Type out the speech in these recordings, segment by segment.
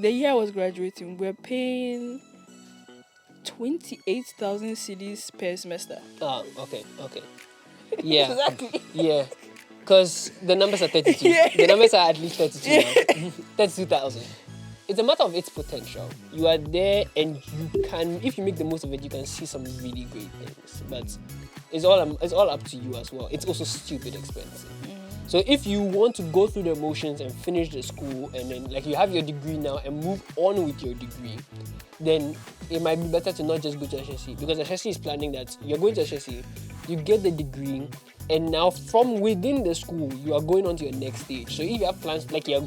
the year I was graduating, we're paying 28,000 cedis per semester. Okay. Yeah. Exactly. Yeah. Because the numbers are 32. Yeah. The numbers are at least 32 now. 32,000. It's a matter of its potential. You are there and you can, if you make the most of it, you can see some really great things. But it's all up to you as well. It's also stupid expensive. So if you want to go through the motions and finish the school and then like you have your degree now and move on with your degree, then it might be better to not just go to Ashesi, because Ashesi is planning that you're going to Ashesi, you get the degree, and now from within the school you are going on to your next stage. So if you have plans like you're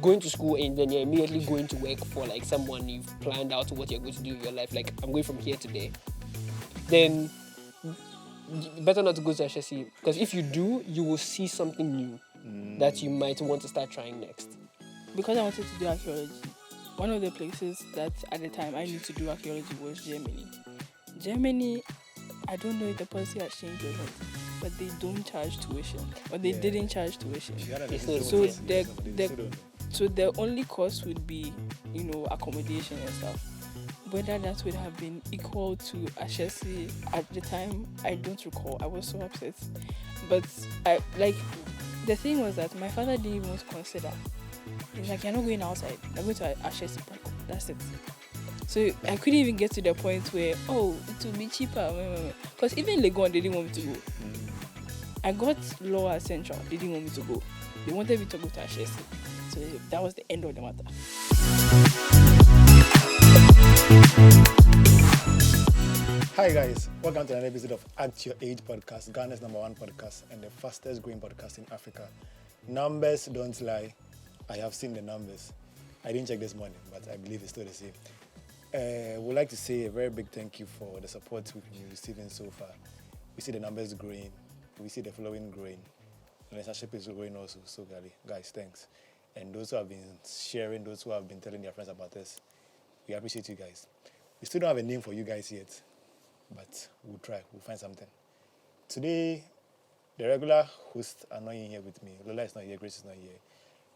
going to school and then you're immediately going to work for like someone you've planned out what you're going to do with your life, like I'm going from here to there, then better not to go to Ashesi, because if you do, you will see something new that you might want to start trying next. Because I wanted to do archaeology, one of the places that at the time I knew to do archaeology was Germany. Germany, I don't know if the policy has changed or not, but they don't charge tuition, or they didn't charge tuition. So the only cost would be, accommodation and stuff. Whether that would have been equal to Ashesi at the time, I don't recall. I was so upset. But the thing was that my father didn't even consider. He was like, you're not going outside. You're going to Ashesi Park. That's it. So I couldn't even get to the point where, it will be cheaper. Because even Legon, they didn't want me to go. I got Lower Central. They didn't want me to go. They wanted me to go to Ashesi. So that was the end of the matter. Hi guys, welcome to another episode of At Your Age podcast, Ghana's #1 podcast and the fastest growing podcast in Africa. Numbers don't lie. I have seen the numbers. I didn't check this morning, but I believe it's still the same. Would like to say a very big thank you for the support we've been receiving so far. We see the numbers growing, we see the following growing, and the censorship is growing also. So guys, thanks. And those who have been sharing, those who have been telling their friends about us, we appreciate you guys. We still don't have a name for you guys yet, but we'll try. We'll find something. Today, the regular hosts are not in here with me. Lola is not here, Grace is not here.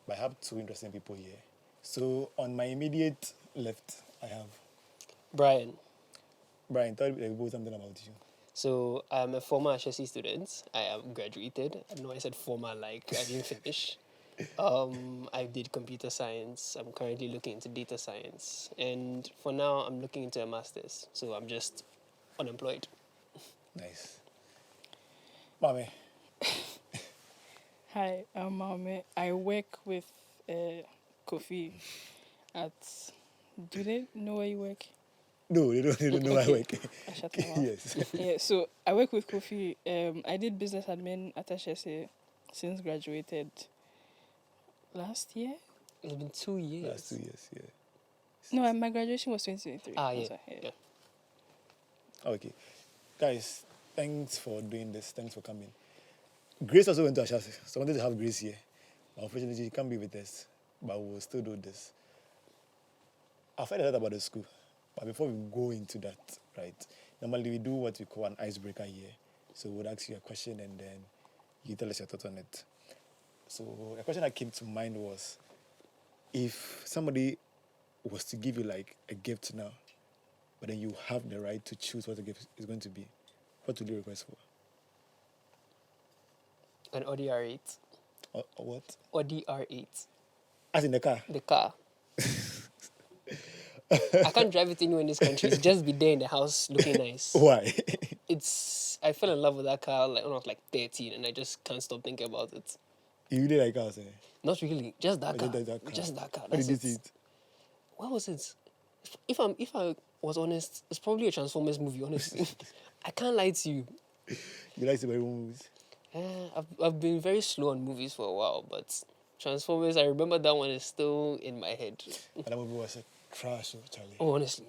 But I have two interesting people here. So on my immediate left, I have Brayan, tell people something about you. So I'm a former Ashesi student. I am graduated. I know I said former like I didn't finish. I did computer science. I'm currently looking into data science. And for now, I'm looking into a master's. So I'm just unemployed. Nice. Maame. Hi, I'm Maame. I work with Kofi at... Do they know where you work? No, they don't know I work. Shuttle. Yes. Yeah, so I work with Kofi. I did business admin at Ashesi since graduated last year. It's been 2 years. Last 2 years, yeah. No, my graduation was 2023. Yeah. Okay. Guys, thanks for doing this. Thanks for coming. Grace also went to Ashesi, so I wanted to have Grace here. But unfortunately, she can't be with us. But we'll still do this. I've heard a lot about the school. But before we go into that, right, normally we do what we call an icebreaker here. So we'll ask you a question and then you tell us your thoughts on it. So a question that came to mind was, if somebody was to give you like a gift now, but then you have the right to choose what the gift is going to be, what would you request for? An Audi R8. Or what? Audi R8. As in the car? The car. I can't drive it anywhere in this country. It's just be there in the house looking nice. Why? I fell in love with that car when I was like 13 and I just can't stop thinking about it. You really like cars, eh? Not really. Just that car. Just that car. That's What did you see it? What was it? If I was honest, it's probably a Transformers movie, honestly. I can't lie to you. You like superhero movies? I've been very slow on movies for a while, but Transformers, I remember that one is still in my head. And that movie was trash, Charlie. Oh, honestly.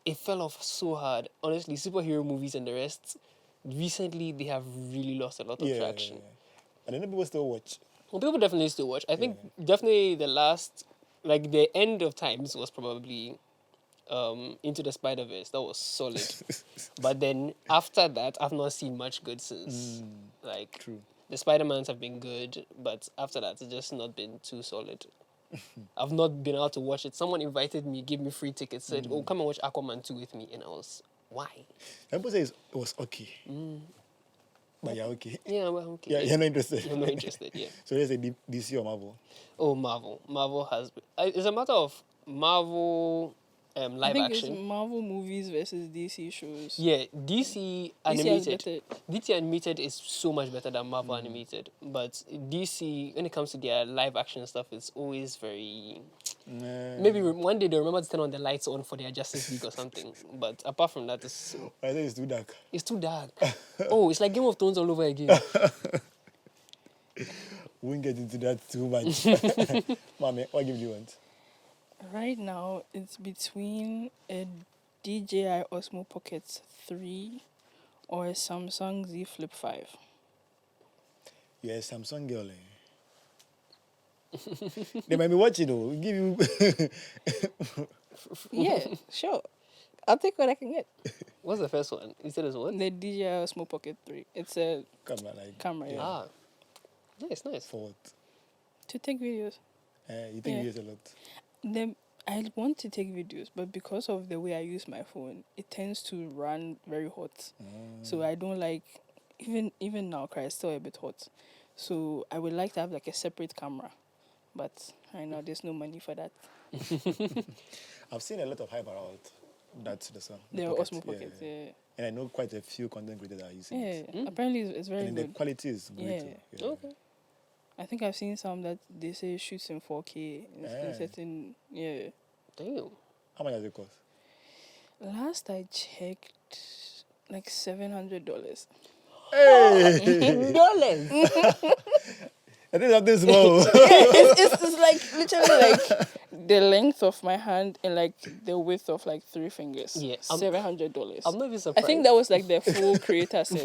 It fell off so hard. Honestly, superhero movies and the rest, recently they have really lost a lot of traction. Yeah. And then people still watch. Well, people definitely still watch. I think definitely the last, like the end of times was probably Into the Spider-Verse. That was solid. But then after that, I've not seen much good since. True. The Spider-Mans have been good, but after that, it's just not been too solid. I've not been able to watch it. Someone invited me, gave me free tickets, said, "Oh, come and watch Aquaman 2 with me," and I was, "Why?" People say it was okay. But you're okay. Yeah, well, okay. Yeah, you're not interested. I'm not interested. Yeah. So let's say DC or Marvel. Oh, Marvel. Marvel has. It's a matter of Marvel I live think action. it's Marvel movies versus DC shows. Yeah, DC has animated. better. DC animated is so much better than Marvel animated. But DC, when it comes to their live action stuff, it's always very. Maybe one day they'll remember to turn on the lights on for their Justice League or something. But apart from that, I think it's too dark. it's too dark. Oh, it's like Game of Thrones all over again. We won't get into that too much. Mame, what gift do you want? Right now, it's between a DJI Osmo Pocket 3 or a Samsung Z Flip 5. You're a Samsung girl. They might be watching though. Give you. Yeah, sure. I'll take what I can get. What's the first one? You said it's what? The DJI Osmo Pocket 3. It's a Camera, like. camera, yeah. Ah. Nice. For what? To take videos. You think Yeah. you use a lot? I want to take videos, but because of the way I use my phone, it tends to run very hot. So I don't like, even now, it's still a bit hot. So I would like to have like a separate camera, but right now there's no money for that. I've seen a lot of hype around that the sun. The Osmo Pocket, yeah. And I know quite a few content creators that are using it. Yeah, apparently it's very And the good. quality is great. Yeah. Too. Yeah. Okay. I think I've seen some that they say it shoots in 4K in certain, yeah. Damn. How much does it cost? Last I checked, like $700. Hey! Dollars. I think something small. It's like literally like the length of my hand and like the width of like 3 fingers. Yeah, $700. I'm not even I surprised. think that was like the full creator set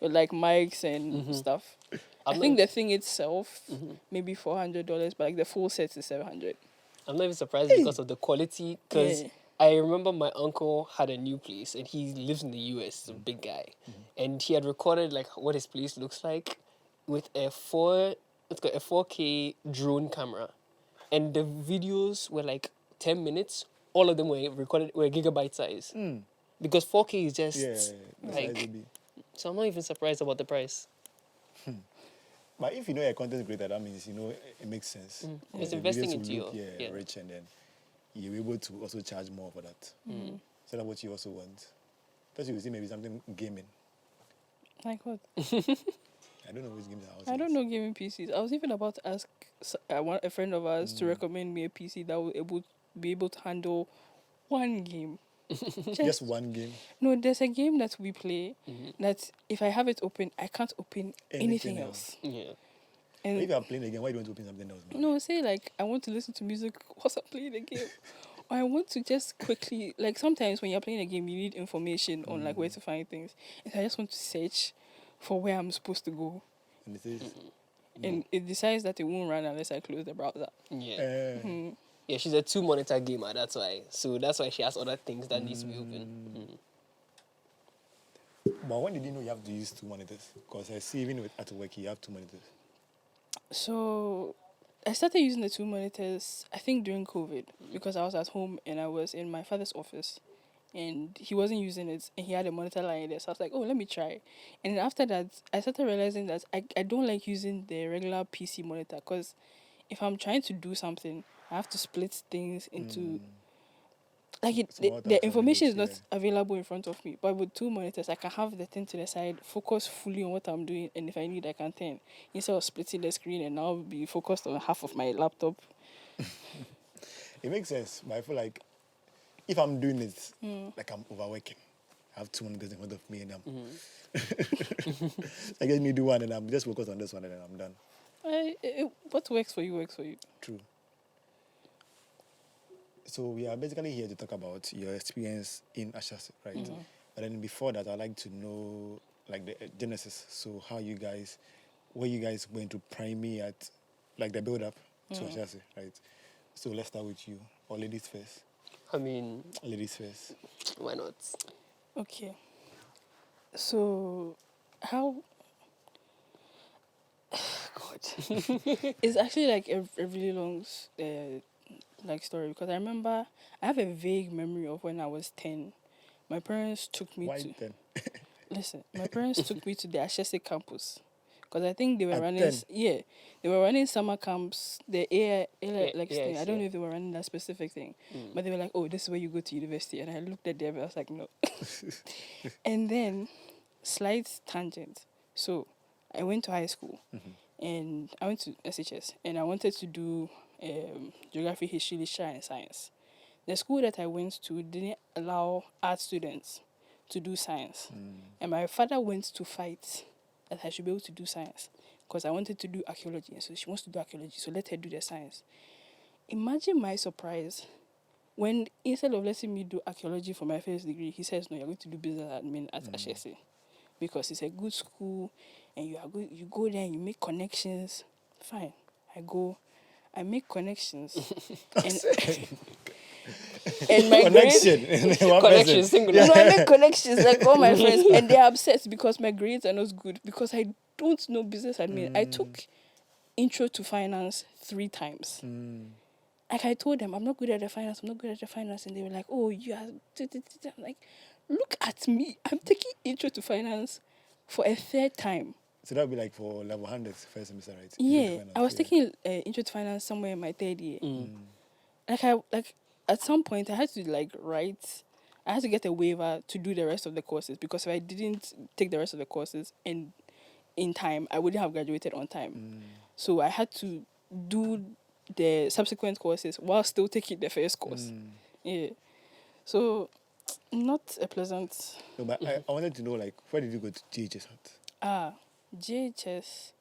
with like mics and stuff. I think the thing itself maybe $400, but like the full set is $700. I'm not even surprised because of the quality. Because Yeah. I remember my uncle had a new place and he lives in the US. He's a big guy, and he had recorded like what his place looks like with a 4K drone camera, and the videos were like 10 minutes. All of them were gigabyte size because 4K is just That's like. nice, baby. So I'm not even surprised about the price. But if you know a content creator, that means you know it makes sense. It's The investing videos into will look, your rich, and then you're able to also charge more for that. So that's what you also want. Plus, you will see maybe something gaming. Like what? I don't know which games are out. I don't know gaming PCs. I was even about to ask a friend of ours to recommend me a PC that will be able to handle one game. Just one game. No, there's a game that we play that if I have it open, I can't open anything else. Yeah. And If you are playing a game, why don't you open something else? Man? no, say like I want to listen to music whilst I'm playing a game. Or I want to just quickly, like sometimes when you're playing a game, you need information on like where to find things. And I just want to search for where I'm supposed to go. And it says, And it decides that it won't run unless I close the browser. Yeah. Yeah, she's a 2-monitor gamer, that's why. So that's why she has other things that needs to be open. but when did you know you have to use 2 monitors? Because I see even at work, you have 2 monitors. So I started using the 2 monitors, I think during COVID, because I was at home and I was in my father's office and he wasn't using it and he had a monitor lying there. So I was like, oh, let me try. And then after that, I started realizing that I don't like using the regular PC monitor because if I'm trying to do something, I have to split things into... Like the information is not available in front of me, but with 2 monitors, I can have the thing to the side, focus fully on what I'm doing, and if I need, I can turn instead of splitting the screen and now be focused on half of my laptop. It makes sense, but I feel like if I'm doing it, like I'm overworking. I have 2 monitors in front of me, and I just need to do one, and I'm just focused on this one, and then I'm done. What works for you works for you. True. So we are basically here to talk about your experience in Ashesi, right? But then before that, I'd like to know like the genesis. So where you guys went to primary at, like the build up to Ashesi, right? So let's start with you. Or ladies first. I mean, Ladies first. why not? Okay. So, how... God. It's actually like a really long like story, because I remember I have a vague memory of when I was 10. My parents took me Why to then? listen. My parents took me to the Ashesi campus, because I think they were At running 10? they were running summer camps. The AI like thing. I don't know yeah. if they were running that specific thing, but they were like, "Oh, this is where you go to university." And I looked at them, I was like, "No." And then, slight tangent. So, I went to high school, and I went to SHS, and I wanted to do geography, history, literature, and science. The school that I went to didn't allow art students to do science, and my father went to fight that I should be able to do science, because I wanted to do archaeology, and so she wants to do archaeology, so let her do the science. Imagine my surprise when, instead of letting me do archaeology for my first degree, he says, "No, you're going to do business admin at Ashesi, because it's a good school, and you go there and you make connections." Fine, I make connections, and and my grades. Connection. One Connection, person. singular. No, I make connections like all my friends, and they're upset because my grades are not good, because I don't know business admin. I took intro to finance 3 times. Like, I told them, I'm not good at the finance, and they were like, "Oh, you are." I'm like, look at me, I'm taking intro to finance for a 3rd time. So that would be like for level 100 first semester, right? Yeah, I was taking intro to finance somewhere in my 3rd year. Like at some point I had to I had to get a waiver to do the rest of the courses, because if I didn't take the rest of the courses in time, I wouldn't have graduated on time. So I had to do the subsequent courses while still taking the first course. Yeah. So, not a pleasant. No, but I wanted to know, like, where did you go to GHS at? GHS,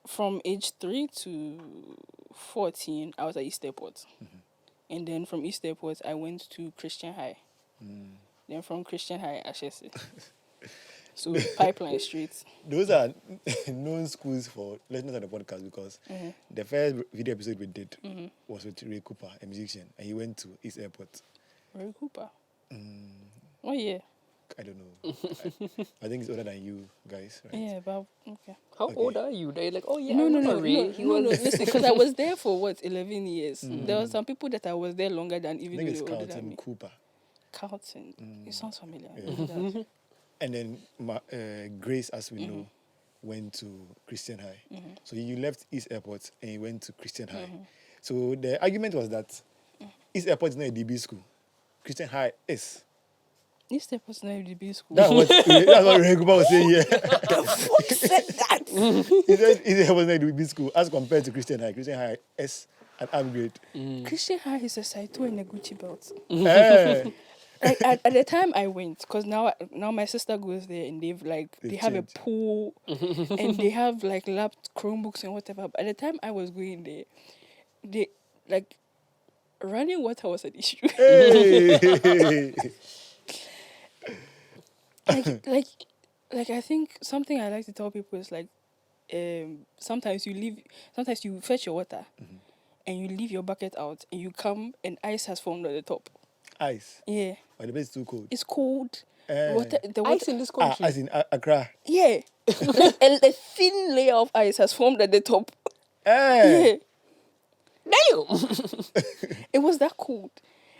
from age 3 to 14, I was at East Airport. And then from East Airport, I went to Christian High. Then from Christian High, Ashesi. So, Pipeline Street. Those are known schools for listeners on the podcast, because the first video episode we did was with Ray Cooper, a musician, and he went to East Airport. Ray Cooper? What year? I don't know. I think he's older than you guys, right? Yeah, but okay. How old are you? They're like, oh yeah, No, I no, remember no, Ray. no, He no, no. was Listen, because I was there for 11 years. There were some people that I was there longer than, I even think though it's they were older than Carlton me. Cooper. Carlton. It sounds familiar. Yeah. And then Grace, as we know, went to Christian High. So you left East Airport and you went to Christian High. So the argument was that East Airport is not a DB school. Christian High is. East Airport's not a DB school. That's what Ray Cooper was saying here. Who said that? He said East Airport is not a DB school as compared to Christian High. Christian High is an upgrade. Christian High is a Saito and a Gucci belt. Eh. Like, at the time I went, because now my sister goes there, and they have a changed. pool and they have like Chromebooks and whatever. But at the time I was going there, they running water was an issue. Hey. like I think something I like to tell people is like, sometimes you fetch your water and you leave your bucket out, and you come and ice has formed at the top. Ice. Yeah. But the place is too cold. It's cold. Eh. The water, ice in this country. As in Accra. yeah. Like a thin layer of ice has formed at the top. Eh. Yeah. Damn. It was that cold.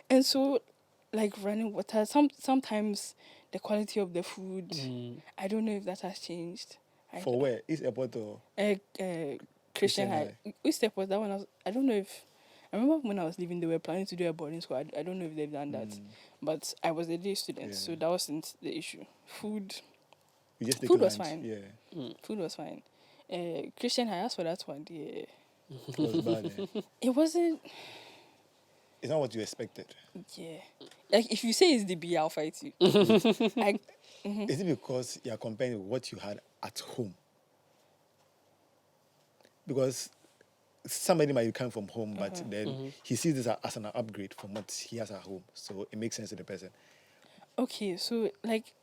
And so, like, running water, sometimes the quality of the food, I don't know if that has changed. For where? East Airport or? Christian High. East Airport, that one, I don't know if, I remember when I was leaving, they were planning to do a boarding school. I don't know if they've done that. But I was a day student, so that wasn't the issue. Food was fine. Yeah. Food was fine. Christian High, as for that one, yeah. It was bad. Eh? It wasn't, It's not what you expected. yeah. Like, if you say it's the B, I'll fight you. Is it because you are comparing with what you had at home? Because somebody might come from home, but then he sees this as an upgrade from what he has at home. So it makes sense to the person. Okay, so like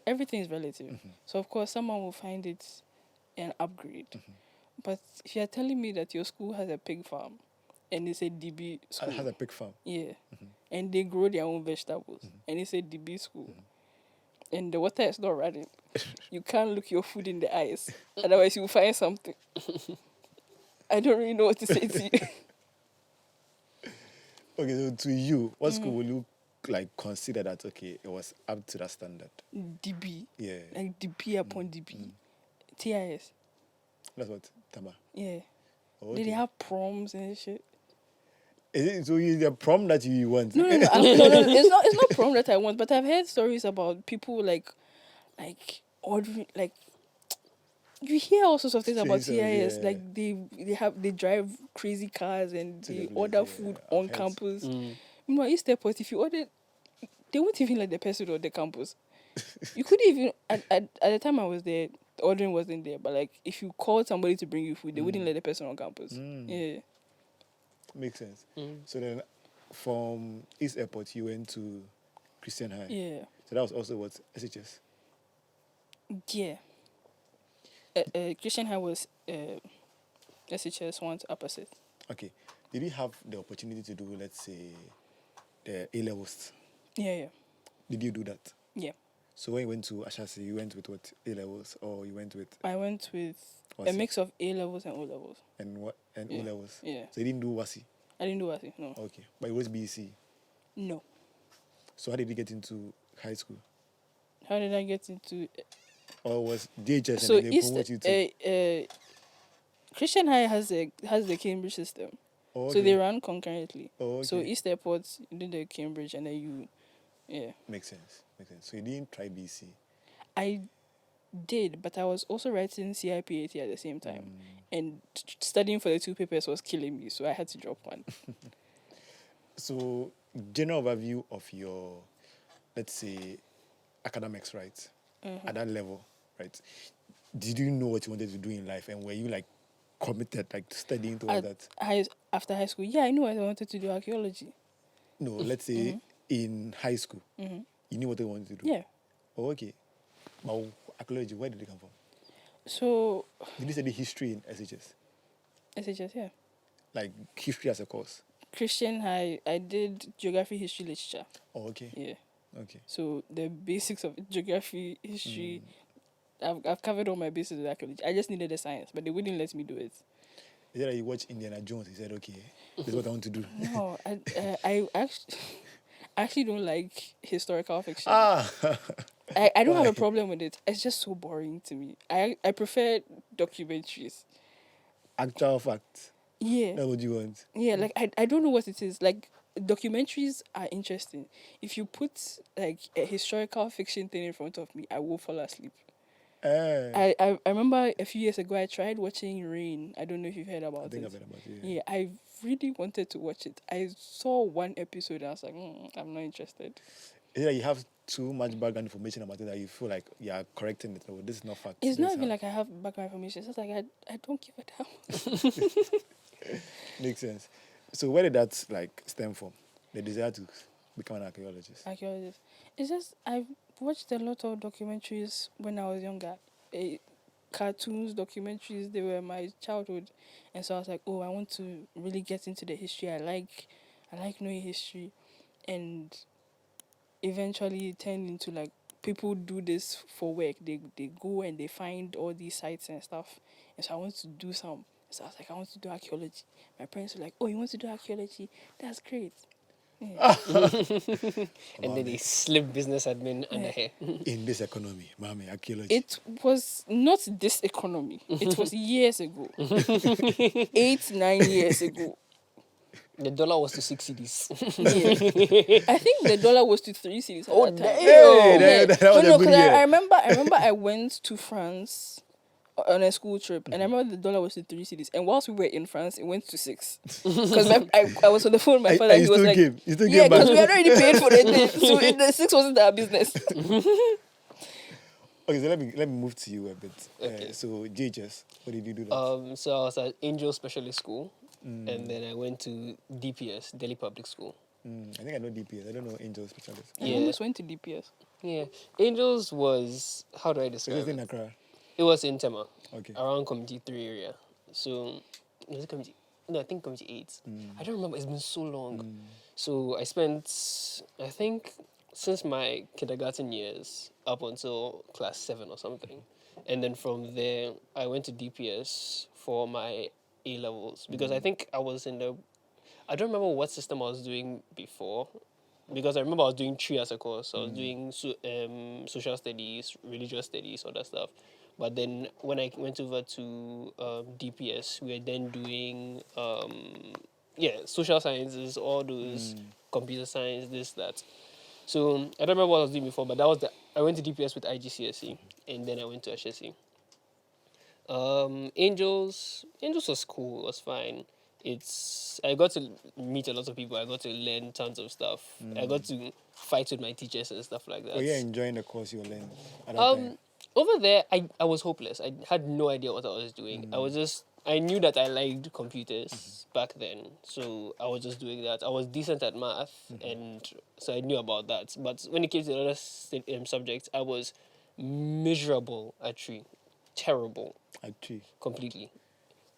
everything is relative. So of course someone will find it an upgrade. But if you're telling me that your school has a pig farm and it's a DB school, It has a pig farm. yeah, and they grow their own vegetables and it's a DB school, and the water is not running, you can't look your food in the eyes. Otherwise, you'll find something. I don't really know what to say to you. Okay, so to you, what school will you like consider that okay, it was up to that standard? DB. Yeah. Like DB upon DB. TIS. That's what Tama. Yeah. Oh, Did they okay. have proms and shit? Is it so the prom that you want? No. It's not prom that I want, but I've heard stories about people like ordering like. You hear all sorts of things about Strange, TIS, yeah. like they drive crazy cars and To the they place, order yeah, food I've on heard. campus. Meanwhile, East Airport, if you order, they won't even let the person on the campus. You couldn't even at the time I was there, the ordering wasn't there. But like if you called somebody to bring you food, they wouldn't let the person on campus. Yeah. Makes sense. So then, from East Airport, you went to Christian High. Yeah. So that was also what SHS. Yeah. Christian High was SHS 1 to upper set. Okay. Did you have the opportunity to do, let's say, the A levels? Yeah. Did you do that? Yeah. So when you went to Ashesi, you went with what, A levels, or you went with I went with Wasi? a mix of A levels and O levels. and what and Yeah. O levels? Yeah. So you didn't do Wasi. I didn't do Wasi, no. Okay, but it was BC. No. So how did you get into high school? How did I get into Or was DHS so and then they East promote you to? Christian High has the Cambridge system. Oh, So okay. they run concurrently. Oh, okay. So East Airport you did the Cambridge and then you Makes sense. So you didn't try BC. I did, but I was also writing CIPAT at the same time. And studying for the 2 papers was killing me, so I had to drop one. So general overview of your, let's say, academics, right? At that level, right? Did you know what you wanted to do in life, and were you like committed, like studying towards that? After high school, yeah, I knew I wanted to do archaeology. No, let's say in high school, you knew what you wanted to do. Yeah. Oh, okay. But archaeology, where did it come from? So Did you study history in SHS? SHS, yeah. Like history as a course? Christian High, I did geography, history, literature. Oh, okay. Yeah. Okay. So the basics of geography, history, I've covered all my bases with archaeology. I just needed the science, but they wouldn't let me do it. Is it like you watch Indiana Jones? He said, okay, this is what I want to do. No, I actually don't like historical fiction. I don't have a problem with it. It's just so boring to me. I prefer documentaries. Actual fact. Yeah. That's what you want. Yeah, like I don't know what it is. Like documentaries are interesting. If you put like a historical fiction thing in front of me, I will fall asleep. I remember a few years ago I tried watching Rain. I don't know if you've heard about I think it. I've heard about it. Yeah, I really wanted to watch it. I saw one episode and I was like, I'm not interested. Is it like you have too much background information about it that you feel like you are correcting it? Oh, this is not fact. It's This not is even how- like I have background information. It's just like I don't give a damn. Makes sense. So where did that like stem from? The desire to become an archaeologist? Archaeologist. It's just I watched a lot of documentaries when I was younger. Cartoons, documentaries, they were my childhood. And so I was like, oh, I want to really get into the history. I like knowing history. And eventually it turned into like people do this for work. They go and they find all these sites and stuff. And so I want to do some. So I was like, I want to do archaeology. My parents were like, oh, you want to do archaeology? That's great. Yeah. And then they slip business admin under here. In this economy, Maame, archaeology. It was not this economy. It was years ago. 8-9 years ago. The dollar was to 6 CDs. Yeah. I think the dollar was to 3 cities at that time. Hey, that was a good because year. I remember I went to France on a school trip, and I remember the dollar was to 3 cities. And whilst we were in France, it went to 6. Because I was on the phone with my father. And He you was still like, gave? You still yeah, gave back? because we had already paid for it. So the 6 wasn't our business. Okay, so let me move to you a bit. Okay. So JHS, what did you do that? So I was at Angel Specialist School, and then I went to DPS, Delhi Public School. I think I know DPS. I don't know Angel Specialist. I Yeah. almost went to DPS. Yeah, Angels was, how do I Is describe it in it? Accra? It was in Tema, Okay. around Community 3 area. So, was it Community? No, I think Community 8. I don't remember, it's been so long. So I spent, I think, since my kindergarten years up until class 7 or something. And then from there, I went to DPS for my A levels because I think I was in the. I don't remember what system I was doing before, because I remember I was doing three as a course. I was doing social studies, religious studies, all that stuff. But then when I went over to DPS, we were then doing social sciences, all those computer science, this that. So I don't remember what I was doing before, but that was I went to DPS with IGCSE, and then I went to Ashesi. Angels was cool. It was fine. I got to meet a lot of people. I got to learn tons of stuff. I got to fight with my teachers and stuff like that. Were you enjoying the course you were learning at that time? Over there, I was hopeless. I had no idea what I was doing. I knew that I liked computers back then, so I was just doing that. I was decent at math, and so I knew about that. But when it came to the other subjects, I was miserable at tree, terrible, Actually, completely,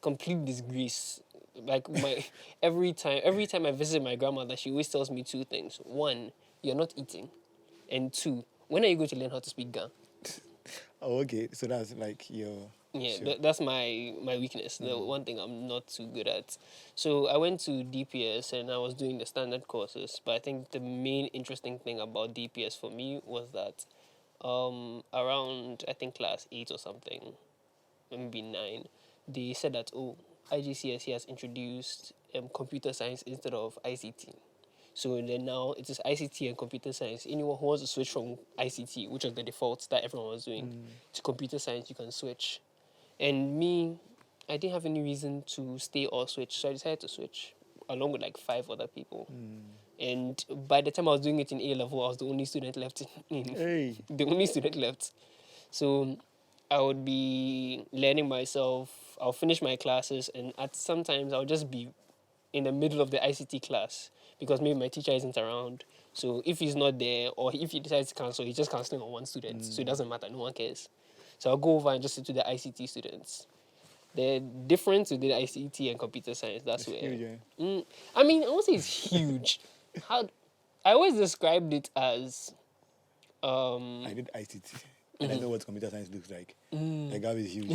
complete disgrace. Like every time I visit my grandmother, she always tells me two things: one, you're not eating, and two, when are you going to learn how to speak Ga? oh, okay. So that's like your. Yeah, Sure. that's my weakness. The one thing I'm not too good at. So I went to DPS and I was doing the standard courses. But I think the main interesting thing about DPS for me was that around I think class 8 or something, maybe 9, they said that IGCSE has introduced computer science instead of ICT. So then now it is ICT and computer science. Anyone who wants to switch from ICT, which was the default that everyone was doing, to computer science, you can switch. And me, I didn't have any reason to stay or switch, so I decided to switch along with like 5 other people. And by the time I was doing it in A level, I was the only student left Hey. the only student left. So I would be learning myself. I'll finish my classes, and sometimes I'll just be in the middle of the ICT class because maybe my teacher isn't around. So if he's not there, or if he decides to cancel, he's just canceling on one student. So it doesn't matter, no one cares. So I'll go over and just sit to the ICT students. The difference with the ICT and computer science, that's where. Huge, I mean, I won't say it's huge. I always described it as. I did ICT, and I know what computer science looks like. The gap is huge.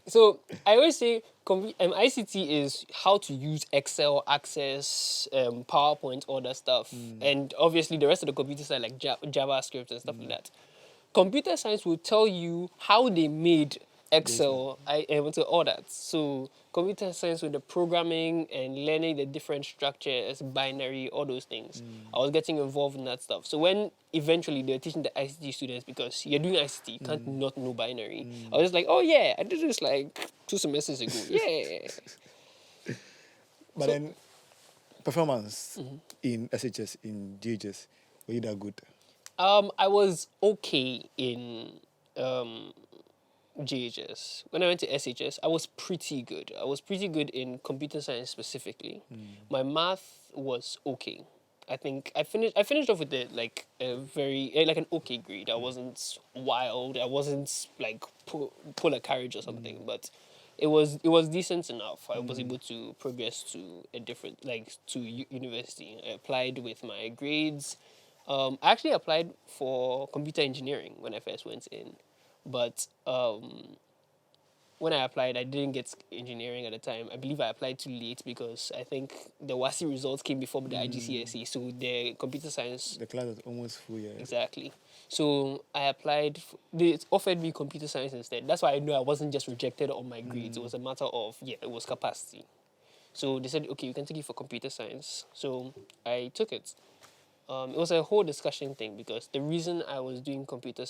So I always say ICT is how to use Excel, Access, PowerPoint, all that stuff, and obviously the rest of the computer side like JavaScript and stuff like that. Computer science will tell you how they made Excel, all that. So computer science with the programming and learning the different structures, binary, all those things. I was getting involved in that stuff. So when eventually they're teaching the ICT students, because you're doing ICT, you can't not know binary. I was just like, oh yeah, I did this like 2 semesters ago. Yeah. But then, performance in SHS, in DHS, were you that good? I was okay in JHS. When I went to SHS, I was pretty good. I was pretty good in computer science specifically. My math was okay. I think I finished off with an okay grade. I wasn't wild. I wasn't like pull a carriage or something, but it was decent enough. I was able to progress to a different university. I applied with my grades. I actually applied for computer engineering when I first went in, but when I applied, I didn't get engineering at the time. I believe I applied too late because I think the WASI results came before the IGCSE, so the computer science. The class was almost full, yeah. Exactly. So I applied. They offered me computer science instead. That's why I knew I wasn't just rejected on my grades. It was a matter of, it was capacity. So they said, okay, we can take you for computer science. So I took it. It was a whole discussion thing because the reason I was doing computer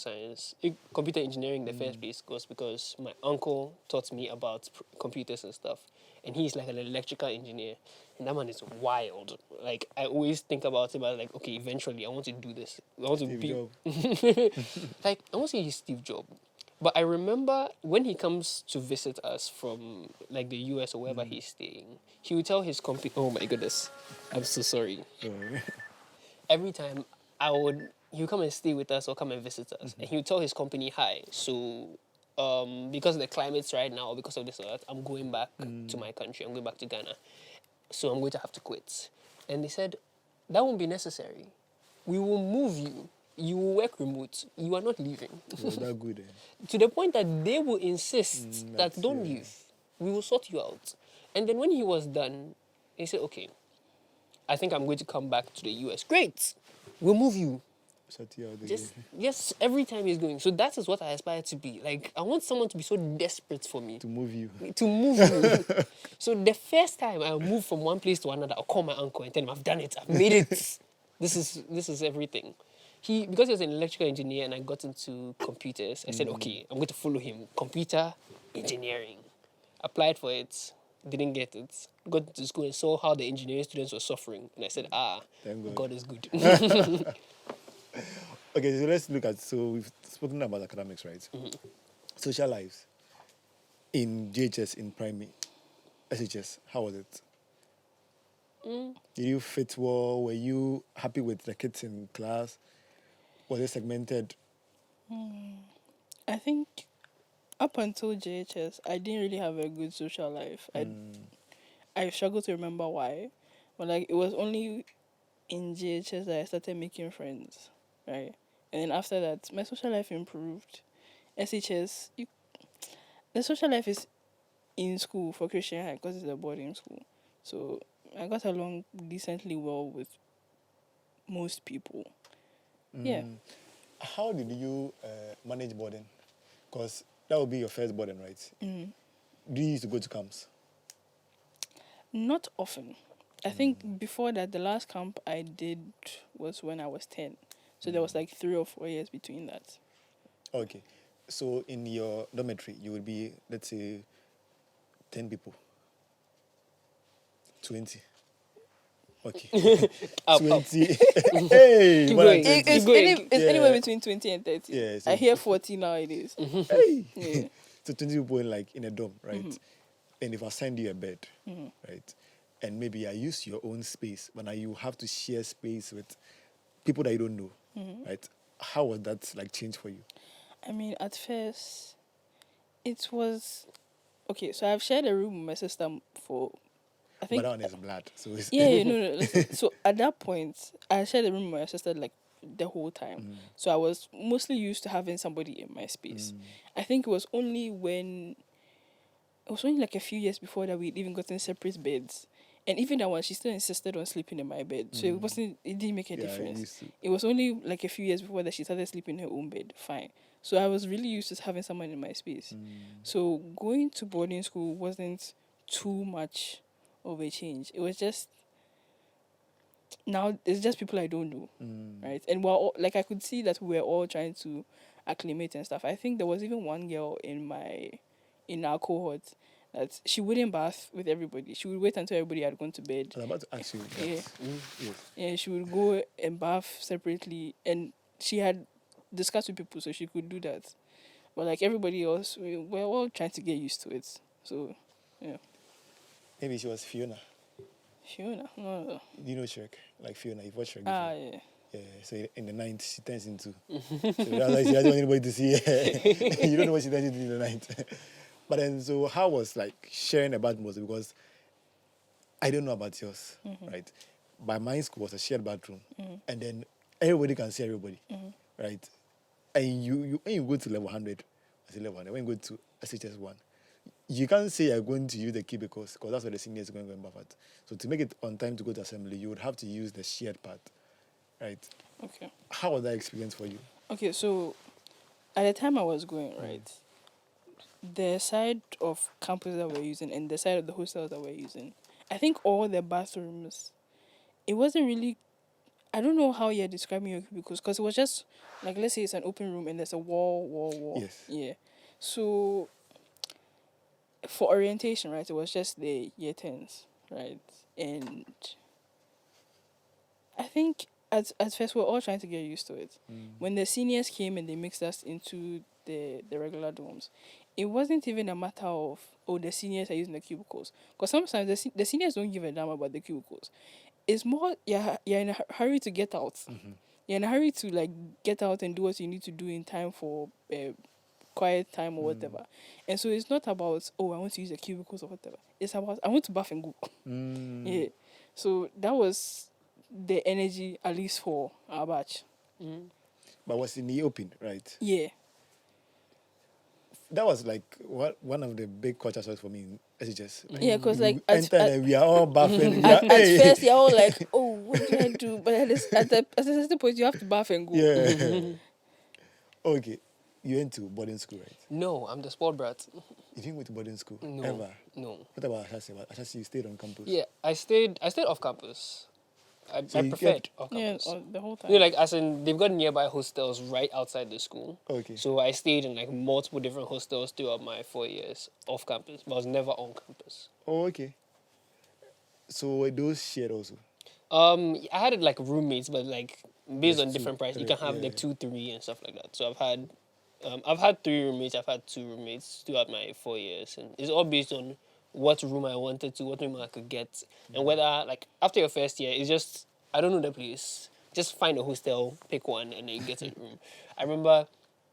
engineering in the first place was because my uncle taught me about computers and stuff. And he's like an electrical engineer. And that man is wild. Like, I always think about him as like, okay, eventually I want to do this. I want to be... like, I won't say he's Steve Jobs. But I remember when he comes to visit us from like the US or wherever he's staying, he would tell his company, oh my goodness, I'm so sorry. Every time he would come and stay with us or come and visit us, and he would tell his company hi. So, because of the climates right now, because of this or that, I'm going back to my country. I'm going back to Ghana. So I'm going to have to quit. And they said, that won't be necessary. We will move you. You will work remote. You are not leaving. Was that good? To the point that they will insist that don't yeah. leave. We will sort you out. And then when he was done, he said, okay, I think I'm going to come back to the US. Great. We'll move you. Shut you out Just yes, every time he's going. So that is what I aspire to be. Like, I want someone to be so desperate for me. to move you. To move me. So the first time I move from one place to another, I'll call my uncle and tell him I've done it. I've made it. This is everything. Because he was an electrical engineer and I got into computers, I said, okay, I'm going to follow him. Computer engineering. Applied for it, didn't get it. Got to school and saw how the engineering students were suffering. And I said, Thank God is good. Okay, so let's look at, so we've spoken about academics, right? Social lives in JHS, in primary, SHS, how was it? Did you fit well? Were you happy with the kids in class? Was it segmented? I think up until JHS, I didn't really have a good social life. I struggle to remember why, but like it was only in JHS that I started making friends, right? And then after that, my social life improved. SHS, the social life is in school for Christian High because it's a boarding school, so I got along decently well with most people. Yeah. How did you manage boarding? Because that would be your first boarding, right? Do you used to go to camps? Not often. I think before that, the last camp I did was when I was 10. So there was like 3 or 4 years between that. Okay. So in your dormitory, you would be, let's say, 10 people. 20. Okay. 20. Hey! Keep more than going. 20. It's Yeah. anywhere between 20 and 30. Yeah, I hear 40 nowadays. Hey! Yeah. So 20 people in a dorm, right? And if I send you a bed, right? And maybe I use your own space, but now you have to share space with people that you don't know, right? How was that like change for you? I mean, at first, it was... Okay, so I've shared a room with my sister for... I think... But that one is blood, so it's No. Listen. So at that point, I shared a room with my sister like the whole time. So I was mostly used to having somebody in my space. I think it was only like a few years before that we'd even gotten separate beds. And even that one, she still insisted on sleeping in my bed. So it didn't make a Yeah, difference. It was only like a few years before that she started sleeping in her own bed. Fine. So I was really used to having someone in my space. So going to boarding school wasn't too much of a change. It was just, now it's just people I don't know, right? And we're all, like, I could see that we're all trying to acclimate and stuff. I think there was even one girl in our cohort that she wouldn't bath with everybody. She would wait until everybody had gone to bed. I was about to ask you that. Yeah. Yes. Yeah, she would go and bath separately, and she had discussed with people, so she could do that. But like everybody else, we're all trying to get used to it. So, yeah. Maybe she was Fiona. Fiona, no. You know Shrek? Like Fiona, you've watched Shrek before. Yeah. Yeah, so in the night, she turns into... so that's why she doesn't want anybody to see her. You don't know what she turns into in the night. But then, so how was like sharing a bathroom? Because I don't know about yours, right? But my school was a shared bathroom. And then everybody can see everybody, right? And you when you go to level 100, I say level 100, when you go to SHS 1, you can't say you're going to use the cubicles because that's what the seniors are going to bath at. So to make it on time to go to assembly, you would have to use the shared part, right? Okay. How was that experience for you? Okay, so at the time I was going, right, the side of campus that we're using and the side of the hostels that we're using, I think all the bathrooms, it wasn't really, I don't know how you're describing your cubicles, because it was just, like, let's say it's an open room and there's a wall. Yes. Yeah. So, for orientation, right, it was just the year 10s, right? And I think at first we're all trying to get used to it. When the seniors came and they mixed us into the regular dorms, it wasn't even a matter of, oh, the seniors are using the cubicles. Because sometimes the seniors don't give a damn about the cubicles. It's more, you're in a hurry to get out. You're in a hurry to, like, get out and do what you need to do in time for quiet time or whatever. And so it's not about, oh, I want to use the cubicles or whatever. It's about, I want to bath and go. Yeah. So that was the energy, at least for our batch. But was in the open, right? Yeah. That was like one of the big culture shocks for me in SHS. Like, Yeah, because like we enter and we are all baffling. at first you're all like, oh, what do I do? But at a certain point you have to bath and go. Yeah. Okay. You went to boarding school, right? No, I'm the sport brat. You didn't go to boarding school No. ever. No. What about Ashesi? Ashesi, you stayed on campus. Yeah, I stayed off campus. I you preferred off Yeah, campus. the whole time. You know, like as in they've got nearby hostels right outside the school. Okay. So I stayed in like multiple different hostels throughout my 4 years off campus, but I was never on campus. Oh, okay. So were those shared also? I had like roommates, but like based Yes, on two, different prices, you three, can have yeah, like yeah. 2, 3, and stuff like that. So I've had 3 roommates. I've had 2 roommates throughout my 4 years, and it's all based on what room I wanted to, what room I could get, and whether like after your first year, it's just I don't know the place. Just find a hostel, pick one, and then you get a room. I remember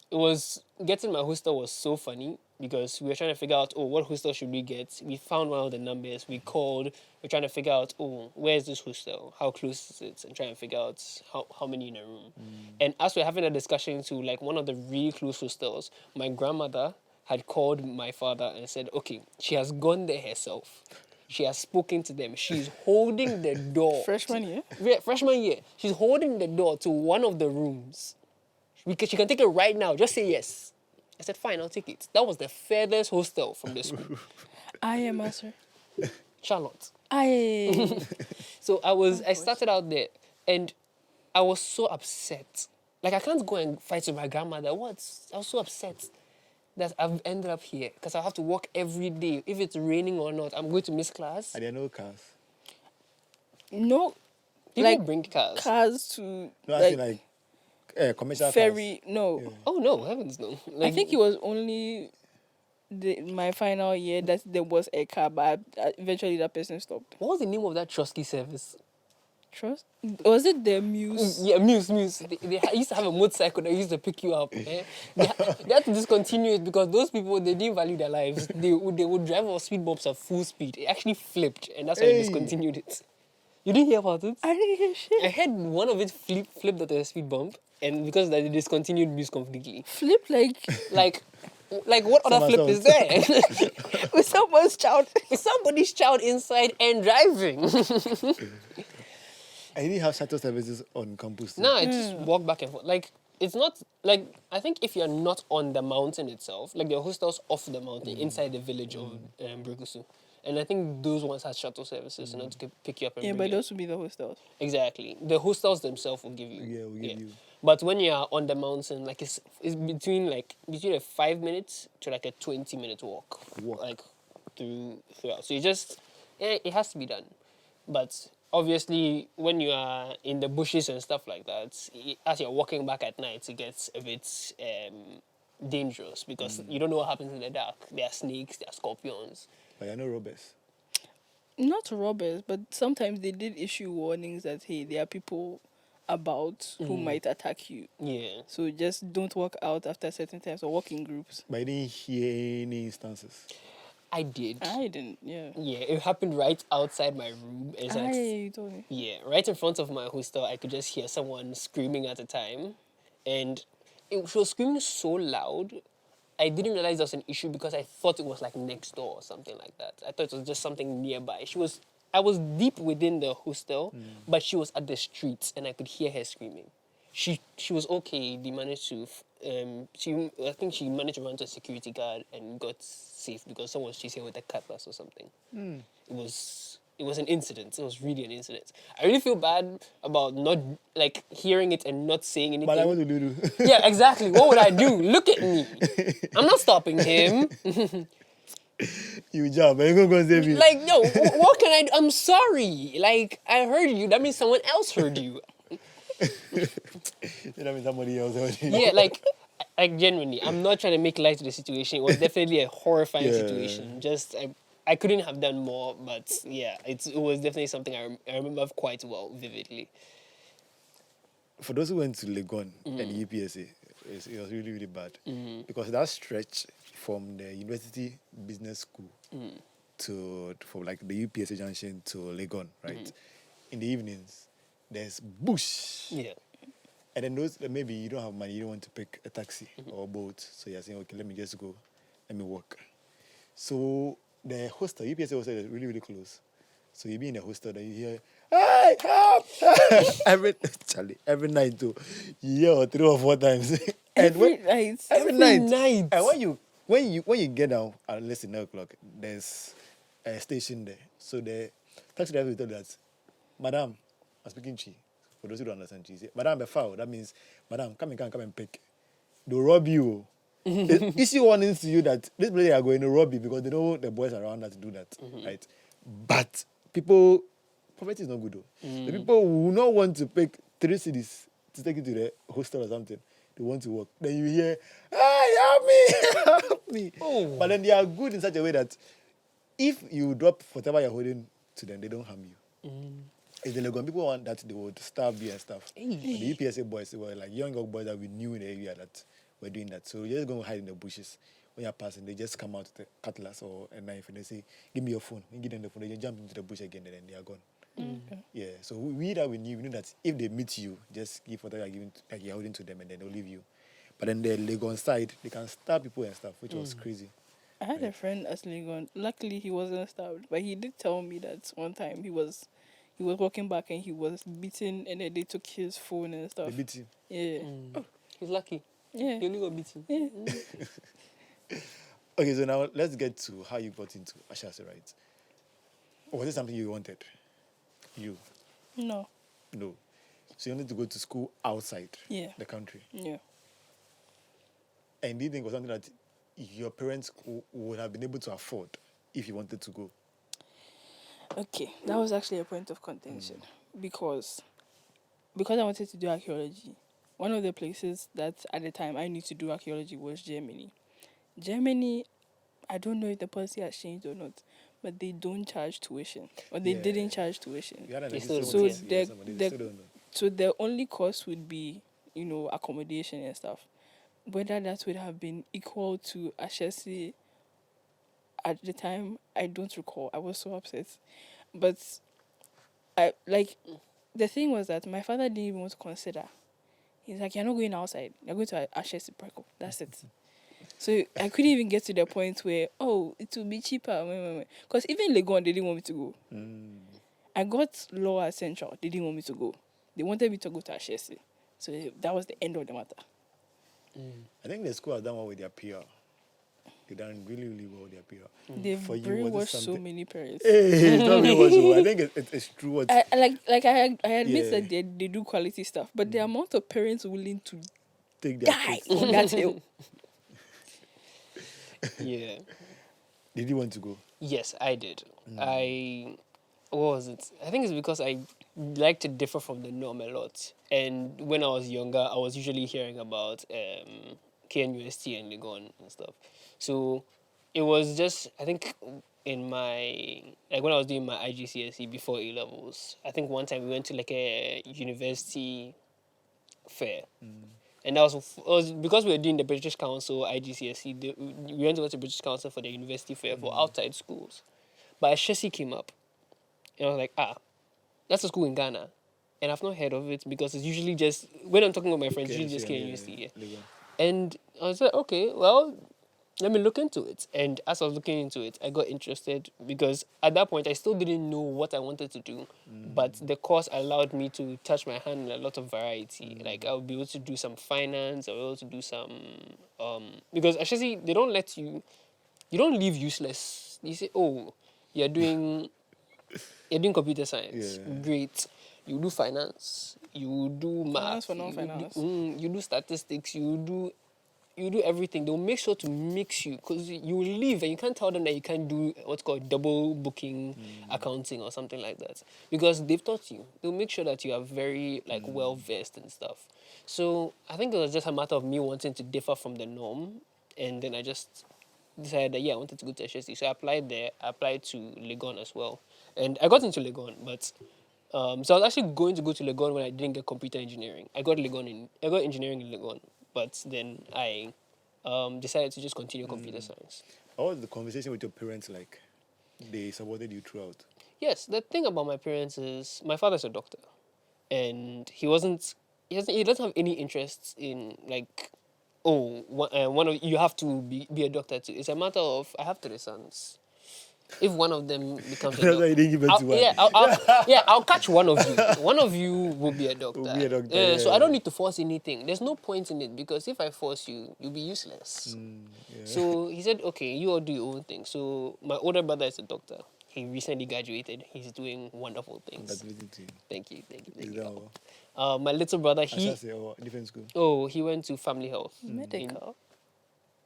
it was getting my hostel was so funny because we were trying to figure out, oh, what hostel should we get? We found one of the numbers. We called. We're trying to figure out, oh, where is this hostel? How close is it? And trying to figure out how many in a room. And as we're having a discussion to like one of the really close hostels, my grandmother had called my father and said, okay, she has gone there herself. She has spoken to them. She's holding the door. Freshman year? Yeah, freshman year. She's holding the door to one of the rooms. Because she can take it right now. Just say yes. I said, fine, I'll take it. That was the furthest hostel from the school. I am master. Charlotte. I So I started out there and I was so upset. Like I can't go and fight with my grandmother. I was so upset that I've ended up here because I have to walk every day. If it's raining or not, I'm going to miss class. Are there no cars? no People like bring cars. cars to No, I like think like commercial ferry. No, Yeah. Oh no, heavens no. I Like, think it was only my final year that there was a car, but eventually that person stopped. what was the name of that Trusky service? Trust? Was it the Muse? Yeah, Muse. They used to have a motorcycle that used to pick you up. Eh? They had to discontinue it because those people, they didn't value their lives. They would drive off speed bumps at full speed. It actually flipped, and that's why they Hey. discontinued it. You didn't hear about it? I didn't hear shit. I heard one of it flipped at a speed bump, and because that they discontinued Muse completely. Flip Like what other flip is Somersault. there? with someone's child. Somebody's child inside and driving. I didn't have shuttle services on campus. too. No, it's just walk back and forth. Like, it's not, like, I think if you're not on the mountain itself, like, there are hostels off the mountain, inside the village of Brigusu. And I think those ones had shuttle services, to pick you up and Yeah, bring but you. those would be the hostels. Exactly. The hostels themselves will give you. Yeah, will give you. But when you are on the mountain, like, it's between a 5 minutes to, like, a 20-minute walk. Like, throughout. So it has to be done. But obviously, when you are in the bushes and stuff like that, as you're walking back at night, it gets a bit dangerous because you don't know what happens in the dark. There are snakes, there are scorpions. But I know robbers. Not robbers, but sometimes they did issue warnings that, hey, there are people about who might attack you. Yeah. So just don't walk out after certain times or walk in groups. But I didn't hear any instances. I did. I didn't, yeah. Yeah, it happened right outside my room. It's like, You told me. yeah, right in front of my hostel, I could just hear someone screaming at a time. And she was screaming so loud, I didn't realize there was an issue because I thought it was like next door or something like that. I thought it was just something nearby. I was deep within the hostel, but she was at the streets and I could hear her screaming. She was okay. They managed to, I think she managed to run to a security guard and got safe because someone was chasing her with a cutlass or something. It was an incident. It was really an incident. I really feel bad about not like hearing it and not saying anything. But I want to do. Yeah, exactly. What would I do? Look at me. I'm not stopping him. You jump, and you're going to save me. Like, no, what can I do? I'm sorry. Like, I heard you. That means someone else heard you. That means somebody else heard you. Yeah, like genuinely, I'm not trying to make light of the situation. It was definitely a horrifying Yeah. situation. Just, I couldn't have done more, but yeah, it was definitely something I remember quite well, vividly. For those who went to Legon and UPSA, it was really, really bad. Because that stretch from the University Business School from like the UPSA junction to Legon, right? In the evenings, there's bush. Yeah. And then those, maybe you don't have money, you don't want to pick a taxi or a boat. So you're saying, okay, let me just go, let me walk. So the hostel, UPSA hostel is really, really close. So you be in the hostel, then you hear, hey, help! every night too. You hear 3 or 4 times. Every night. Every Every night. night. And when you get down at less than 9 o'clock, there's a station there. So the taxi driver will tell you that, Madam, I'm speaking Chi. For those who don't understand Chi, say, Madam, be foul. That means, Madam, come and pick. They'll rob you. It's issue warnings to you that this place are going to rob you because they know the boys around that to do that, right? But poverty is not good though. The people who not want to pick 3 cities to take you to the hostel or something. They want to work. Then you hear, hey, help me, help me. Oh. But then they are good in such a way that if you drop whatever you're holding to them, they don't harm you. If the Legon people want that, they would starve you and stuff. But the UPSA boys, they were like young boys that we knew in the area that were doing that. So you're just going to hide in the bushes. When you're passing, they just come out with a cutlass or a knife and they say, give me your phone. You give them the phone, they just jump into the bush again and then they are gone. Yeah, so we knew that if they meet you, just give whatever you're holding to them and then they'll leave you. But then the Legon side, they can stab people and stuff, which was crazy. I had a friend at Legon. Luckily, he wasn't stabbed, but he did tell me that one time he was walking back and he was beaten, and then they took his phone and stuff. They beat you. Yeah. Oh, he's lucky. Yeah. He only got beaten. Yeah. Okay, so now let's get to how you got into Ashesi, right? Or was it something you wanted? You? No. No. So you wanted to go to school outside the country? Yeah. And do you think it was something that your parents would have been able to afford if you wanted to go? Okay, that was actually a point of contention because I wanted to do archaeology. One of the places that at the time I knew to do archaeology was Germany. Germany, I don't know if the policy has changed or not, but they don't charge tuition, or they didn't charge tuition. They still don't. So They still don't know. so the only cost would be, accommodation and stuff. Whether that would have been equal to Ashesi at the time, I don't recall. I was so upset. But the thing was that my father didn't even want to consider. He's like, you're not going outside. You're going to Ashesi Icebreaker. That's it. So I couldn't even get to the point where, it will be cheaper. Because even Legon, they didn't want me to go. I got law at Central. They didn't want me to go. They wanted me to go to Ashesi. So that was the end of the matter. I think the school has done well with their PR. They've done really, really well with their PR. They've For you, was brainwashed it so something- many parents. Hey, tell me what's wrong. I think it's true. What I admit Yeah. that they do quality stuff, but the amount of parents willing to take their die kids. on that hill. Yeah. Did you want to go? Yes, I did. What was it? I think it's because I like to differ from the norm a lot. And when I was younger, I was usually hearing about KNUST and Legon and stuff. So it was just, I think, in my, like when I was doing my IGCSE before A levels, I think one time we went to like a university fair. And that was because we were doing the British Council IGCSE. We went to the British Council for the university fair for outside schools. But Ashesi came up. And I was like, that's a school in Ghana. And I've not heard of it because it's usually just, when I'm talking with my friends, it's usually just KNUST. Yeah. And I was like, okay, well, let me look into it. And as I was looking into it, I got interested because at that point, I still didn't know what I wanted to do. But the course allowed me to touch my hand in a lot of variety. Like, I would be able to do some finance, I would be able to do some... because actually, they don't let you... You don't leave useless. You say, you're doing computer science. Yeah. Great. You do finance. You do math. Finance for non-finance. You do statistics. You do everything. They'll make sure to mix you because you will leave and you can't tell them that you can't do what's called double booking accounting or something like that because they've taught you. They'll make sure that you are very well versed and stuff. So I think it was just a matter of me wanting to differ from the norm, and then I just decided that I wanted to go to Ashesi. So I applied there. I applied to Legon as well, and I got into Legon, but. So I was actually going to go to Legon when I didn't get computer engineering. I got engineering in Legon, but then I decided to just continue computer science. How was the conversation with your parents like? They supported you throughout? Yes, the thing about my parents is my father's a doctor. and he doesn't have any interest in like, one of you have to be a doctor too. It's a matter of I have three sons. If one of them becomes a That's why you didn't give birth to one. I'll catch one of you. One of you will be a doctor. Will be a doctor, Yeah, so yeah. I don't need to force anything. There's no point in it because if I force you, you'll be useless. Yeah. So he said, okay, you all do your own thing. So my older brother is a doctor. He recently graduated. He's doing wonderful things. Congratulations to you. Thank you. Is that all? My little brother, he Ashesi or different school? he went to family health. Medical.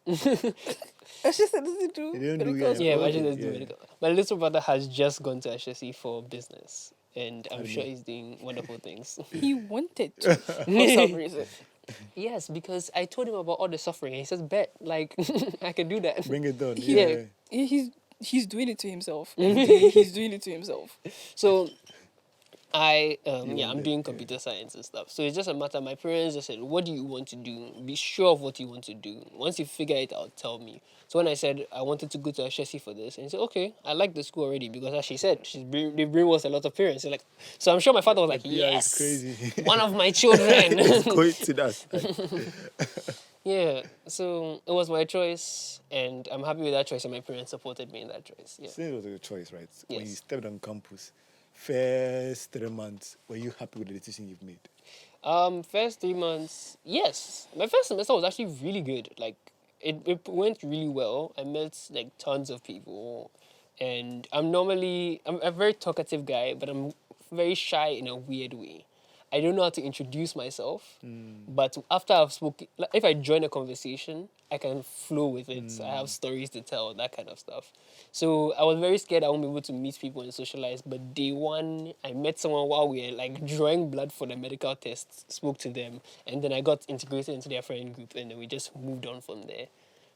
Ashesi doesn't do He didn't do medical. it. Yeah, Okay, imagine let's do yeah. medical. My little brother has just gone to Ashesi for business, and I'm Really? sure he's doing wonderful things. He wanted to for some reason. Yes, because I told him about all the suffering, and he says, "Bet, like I can do that." Bring it down. Yeah. Yeah. He's doing it to himself. He's doing it to himself. So I'm wanted, doing computer science and stuff. So it's just a matter. My parents just said, "What do you want to do? Be sure of what you want to do. Once you figure it out, tell me." So when I said I wanted to go to Ashesi for this, and he said, "Okay, I like the school already because as she said, they brainwashed a lot of parents." So I'm sure my father was like, Yeah, "Yes, it's crazy. one of my children." Going to that. Yeah. So it was my choice, and I'm happy with that choice, and my parents supported me in that choice. Yeah. Since it was your choice, right? When you Yes. stepped on campus, first 3 months, were you happy with the decision you've made? First 3 months, yes. My first semester was actually really good. Like, it went really well. I met like tons of people, and I'm a very talkative guy, but I'm very shy in a weird way. I don't know how to introduce myself, but after I've spoken, like, if I join a conversation, I can flow with it. I have stories to tell, that kind of stuff. So I was very scared I won't be able to meet people and socialize. But day one, I met someone while we were like drawing blood for the medical tests, spoke to them, and then I got integrated into their friend group, and then we just moved on from there.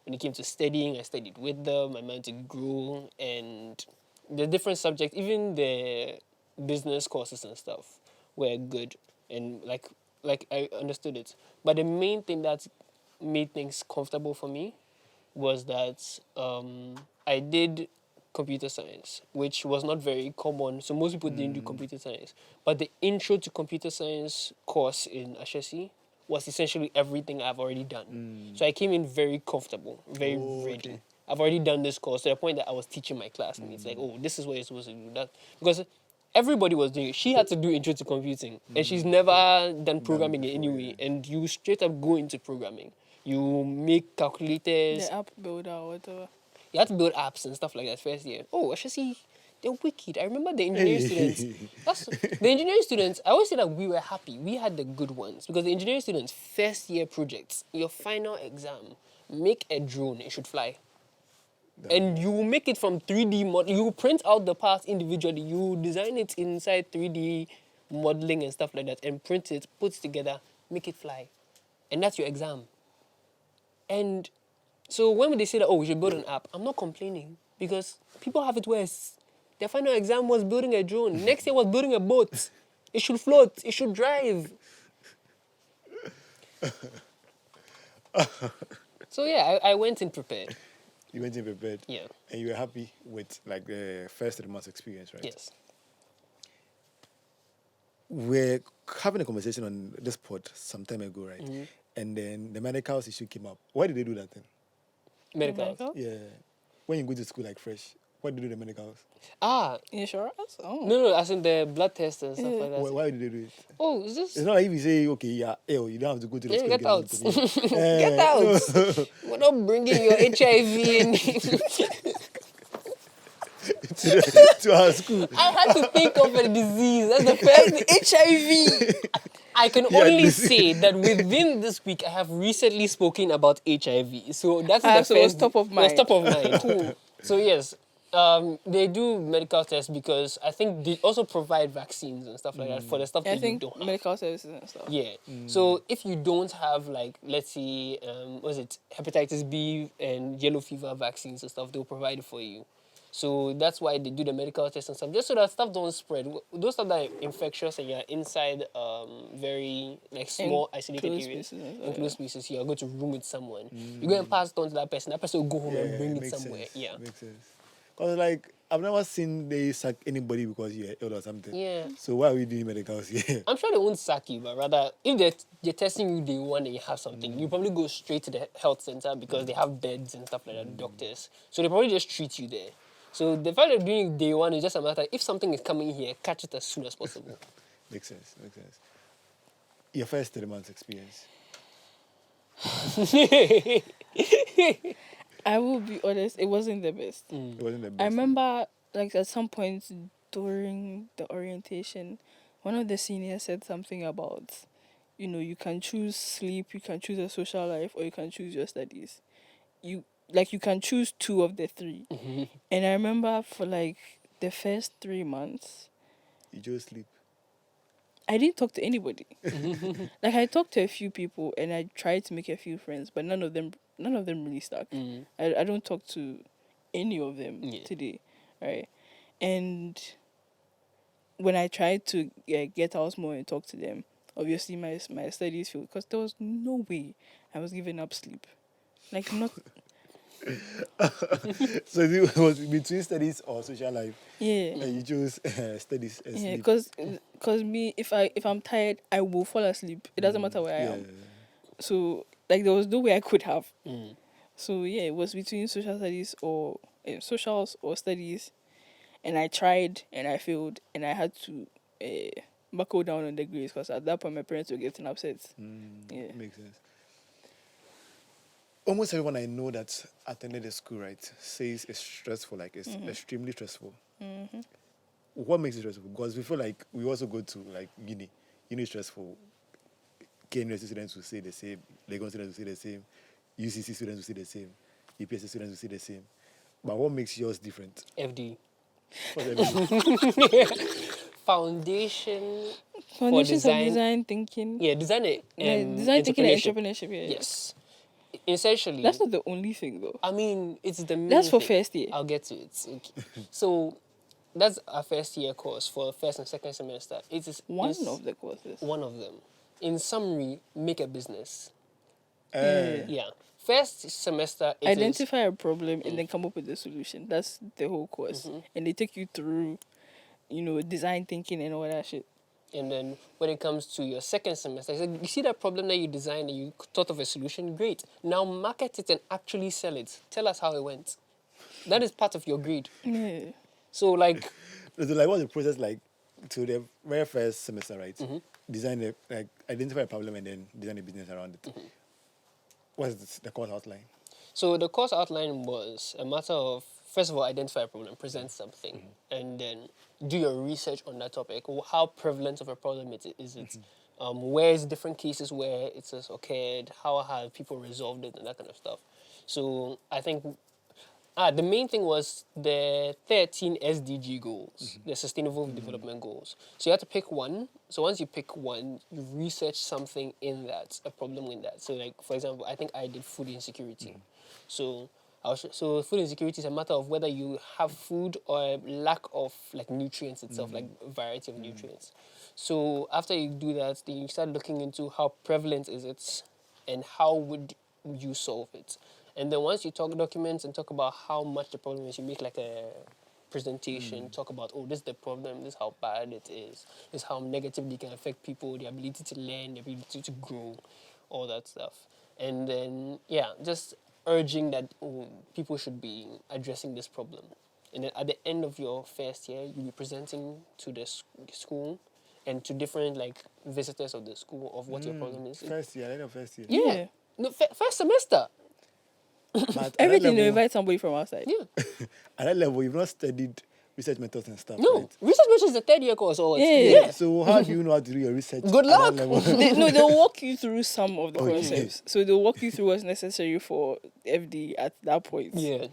When it came to studying, I studied with them. I managed to grow, and the different subjects, even the business courses and stuff, were good, and like I understood it. But the main thing that made things comfortable for me was that I did computer science, which was not very common. So most people didn't do computer science. But the intro to computer science course in Ashesi was essentially everything I've already done. So I came in very comfortable, very ready. Okay. I've already done this course to the point that I was teaching my classmates, like, oh, this is what you're supposed to do. That because everybody was doing it. She had to do intro to computing, and she's never done programming in any way. And you straight up go into programming. You make calculators. The app builder or whatever. You have to build apps and stuff like that first year. Oh, actually, they're wicked. I remember the engineering students. The engineering students, I always say that we were happy. We had the good ones. Because the engineering students, first year projects, your final exam, make a drone, it should fly. And you make it from 3D model. You print out the parts individually. You design it inside 3D modeling and stuff like that, and print it, put it together, make it fly. And that's your exam. And so when they say that, oh, we should build an app, I'm not complaining because people have it worse. Their final exam was building a drone. Next year was building a boat. It should float. It should drive. So yeah, I went in prepared. You went in prepared. Yeah. And you were happy with like the first 3 months experience, right? Yes. We're having a conversation on this pod some time ago, right? And then the medicals issue came up. Why did they do that then? Medical. Yeah. When you go to school like fresh, why do they do the medicals? Insurance? Oh. No, as in the blood test and stuff like that. Why did they do it? Oh, is this? It's not like if you say, okay, yeah, ill, you don't have to go to the Yeah, school. get out. to Get out. We're not bringing your HIV in. to our school. I had to think of a disease. That's the first HIV. I can only say that within this week, I have recently spoken about HIV. So that's the So it was first. top of it was mind. top of mind. Cool. So yes, they do medical tests because I think they also provide vaccines and stuff like that for the stuff I that you think don't have. medical services and stuff. Yeah. So if you don't have like, let's say, hepatitis B and yellow fever vaccines and stuff, they'll provide it for you. So that's why they do the medical tests and stuff, just so that stuff don't spread. Those stuff that are infectious and you're inside very like small isolated Enclosed areas, spaces and stuff, enclosed spaces, you're going to room with someone. You go and pass it on to that person will go home and bring it makes somewhere. sense. Yeah. Makes sense. Because like I've never seen they sack anybody because you're ill or something. Yeah. So why are we doing medicals here? I'm sure they won't sack you, but rather, if they're testing you day one and you have something, you probably go straight to the health center because they have beds and stuff like that, doctors. So they probably just treat you there. So the fact of doing it day one is just a matter, if something is coming here, catch it as soon as possible. Makes sense. Your first 3 months experience. I will be honest, it wasn't the best. It wasn't the best. I remember, like, at some point during the orientation, one of the seniors said something about, you can choose sleep, you can choose a social life, or you can choose your studies. You can choose 2 of the 3. Mm-hmm. And I remember for, like, the first 3 months, You chose sleep. I didn't talk to anybody. Like, I talked to a few people and I tried to make a few friends, but none of them really stuck. I don't talk to any of them today, right? And when I tried to get out more and talk to them, obviously my studies failed because there was no way I was giving up sleep. Like, not. So it was between studies or social life. Yeah. And you chose studies and Yeah, sleep. because me, if I'm tired, I will fall asleep. It doesn't matter where I am. Yeah. So, like, there was no way I could have. So yeah, it was between social studies or socials or studies, and I tried and I failed, and I had to buckle down on the grades because at that point my parents were getting upset. Yeah. Makes sense. Almost everyone I know that attended the school, right, says it's stressful, like it's extremely stressful. What makes it stressful? Because we feel like we also go to like uni. Uni is stressful. KNUST students will say the same. Legon students will say the same. UCC students will say the same. EPS students will say the same. But what makes yours different? FD. What's that? Foundation Foundations of design. design thinking. Yeah, design it. Design thinking and entrepreneurship. Yeah. Yes. Essentially. That's not the only thing though. I mean, it's the main That's for thing. first year. I'll get to it. Okay. So, that's our first year course for first and second semester. It is One of the courses. One of them. In summary, make a business. Yeah. Yeah. First semester, it Identify a problem and then come up with a solution. That's the whole course. And they take you through, design thinking and all that shit. And then when it comes to your second semester, it's like, you see that problem that you designed and you thought of a solution? Great. Now market it and actually sell it. Tell us how it went. That is part of your grade. Yeah. So, like... So like what's the process like to the very first semester, right? Design identify a problem and then design a business around it. What's the course outline? So the course outline was a matter of, first of all, identify a problem, present something, and then do your research on that topic. How prevalent of a problem is it? Where is different cases where it has occurred? How have people resolved it and that kind of stuff? So I think the main thing was the 13 SDG goals, the Sustainable Development Goals. So you have to pick one. So once you pick one, you research something in that, a problem in that. So like, for example, I think I did food insecurity. So food insecurity is a matter of whether you have food or a lack of like nutrients itself, like a variety of nutrients. So after you do that, then you start looking into how prevalent is it and how would you solve it. And then once you document and talk about how much the problem is, you make like a presentation, talk about, this is the problem, this is how bad it is, this is how negatively it can affect people, the ability to learn, the ability to grow, all that stuff. And then, just urging that people should be addressing this problem. And then at the end of your first year, you'll be presenting to the school and to different like visitors of the school of what your problem is. First year, I know first year. Yeah. No, first semester. But Everything, they invite somebody from outside. Yeah. At that level, you've not studied research methods and stuff. No, Right? research methods is the third year course. Or Yeah. So how do you know how to do your research? Good at that luck. level? They'll walk you through some of the Okay. concepts. So they'll walk you through what's necessary for FD at that point. Yeah.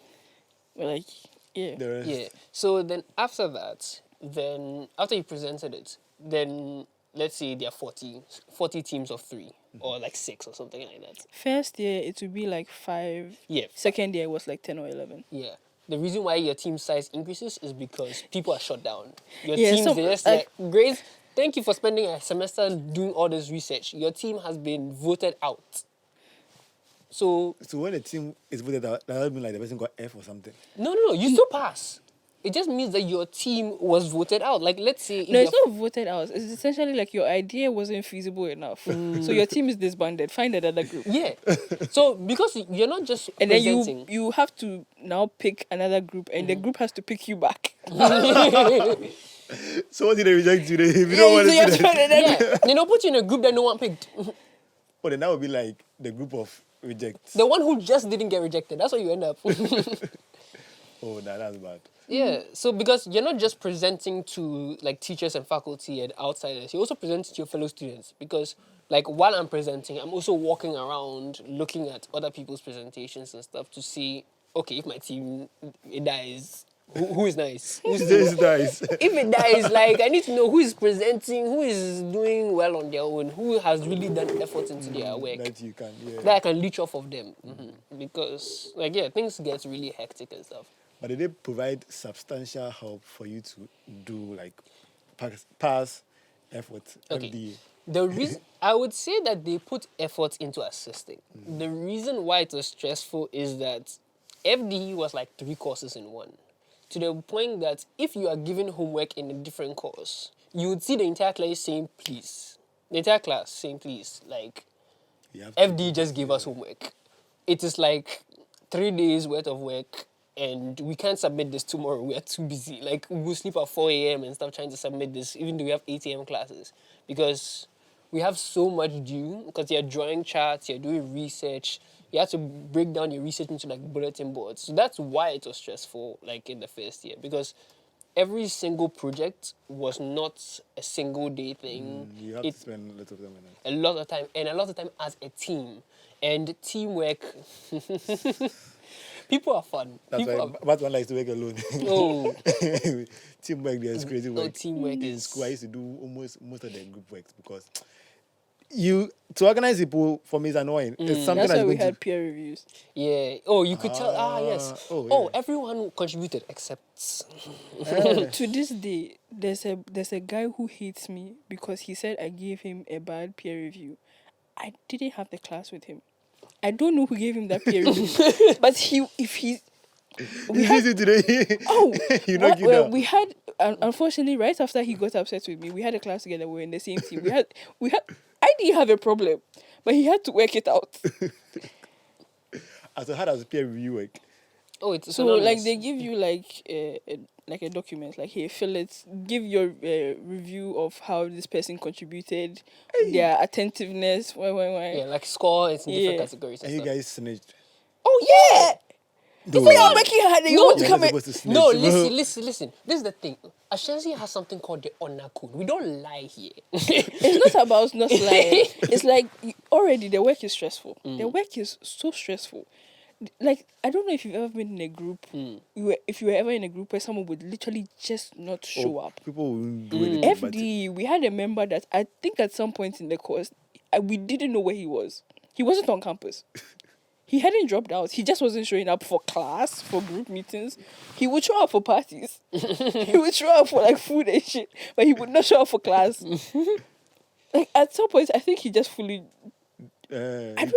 Like, yeah. The rest. Yeah. So then after that, after you presented it, then let's say there are 40 teams of 3 or like 6 or something like that. First year, it would be like 5. Yeah. Second year, it was like 10 or 11. Yeah. The reason why your team size increases is because people are shut down. Your Yeah, teams, so, they're just like, Grace, thank you for spending a semester doing all this research. Your team has been voted out. So when a team is voted out, that doesn't mean like the person got F or something. no, you still pass. It just means that your team was voted out. Like, let's say... if No, it's you're- not voted out. It's essentially like your idea wasn't feasible enough. So your team is disbanded. Find another group. Yeah. So, because you're not just And then presenting... you have to now pick another group, and the group has to pick you back. So what did they reject you? If you don't want so to you're do that, trying to Yeah. They don't put you in a group that no one picked. well, then that would be like the group of rejects. The one who just didn't get rejected. That's what you end up. Oh, that's bad. Yeah, so because you're not just presenting to like teachers and faculty and outsiders, you're also presenting to your fellow students. Because like while I'm presenting, I'm also walking around looking at other people's presentations and stuff to see, okay, if my team it dies, who is nice? This is nice. If it dies, like I need to know who is presenting, who is doing well on their own, who has really done effort into their work. That you can, yeah. That I can leech off of them. Because like yeah, things get really hectic and stuff. But did they provide substantial help for you to do like pass effort, Okay. FDA? The reason I would say that they put effort into assisting. The reason why it was stressful is that FDE was like 3 courses in one. To the point that if you are given homework in a different course, you would see the entire class saying please. The entire class saying please. Like You have to- FD just gave us homework. It is like 3 days worth of work and we can't submit this tomorrow. We are too busy. Like we'll sleep at 4 a.m. and stuff trying to submit this, even though we have 8 a.m. classes. Because we have so much due, because you're drawing charts, you're doing research. You have to break down your research into like bulletin boards. So that's why it was stressful, like in the first year. Because every single project was not a single day thing. You have It- to spend a lot of time on it. a lot of time, and a lot of time as a team. And teamwork, people are fun. That's People why Batman likes to work alone. oh, Teamwork there is crazy no, work. teamwork In is... school, I used to do almost most of the group works because to organize people for me is annoying. It's something That's why we going to had peer reviews. Yeah. Oh, you could tell. Yes. oh, Oh, yeah. everyone contributed except... To this day, there's a guy who hates me because he said I gave him a bad peer review. I didn't have the class with him. I don't know who gave him that peer review, but we It's easy today. Oh, You knock you well, down. we had unfortunately right after he got upset with me, we had a class together. We were in the same team. We had. I didn't have a problem, but he had to work it out. As hard as peer review work. Oh, it's So anonymous. like they give you like a document, like hey, fill it, give your review of how this person contributed, their attentiveness, why. Yeah, like score. It's in different Yeah. categories and And you stuff. guys snitched. Oh yeah, Though, so you're working hard and you No, want to you're come not and supposed to snitch. No, bro. listen. This is the thing. Ashesi has something called the honor code. We don't lie here. it's not about not lying. It's like already the work is stressful. The work is so stressful. Like I don't know if you've ever been in a group. If you were ever in a group where someone would literally just not show up. People won't do anything. but FD, we had a member that I think at some point in the course, we didn't know where he was. He wasn't on campus. He hadn't dropped out. He just wasn't showing up for class, for group meetings. He would show up for parties. He would show up for like food and shit, but he would not show up for class. Like at some point, I think he just fully. I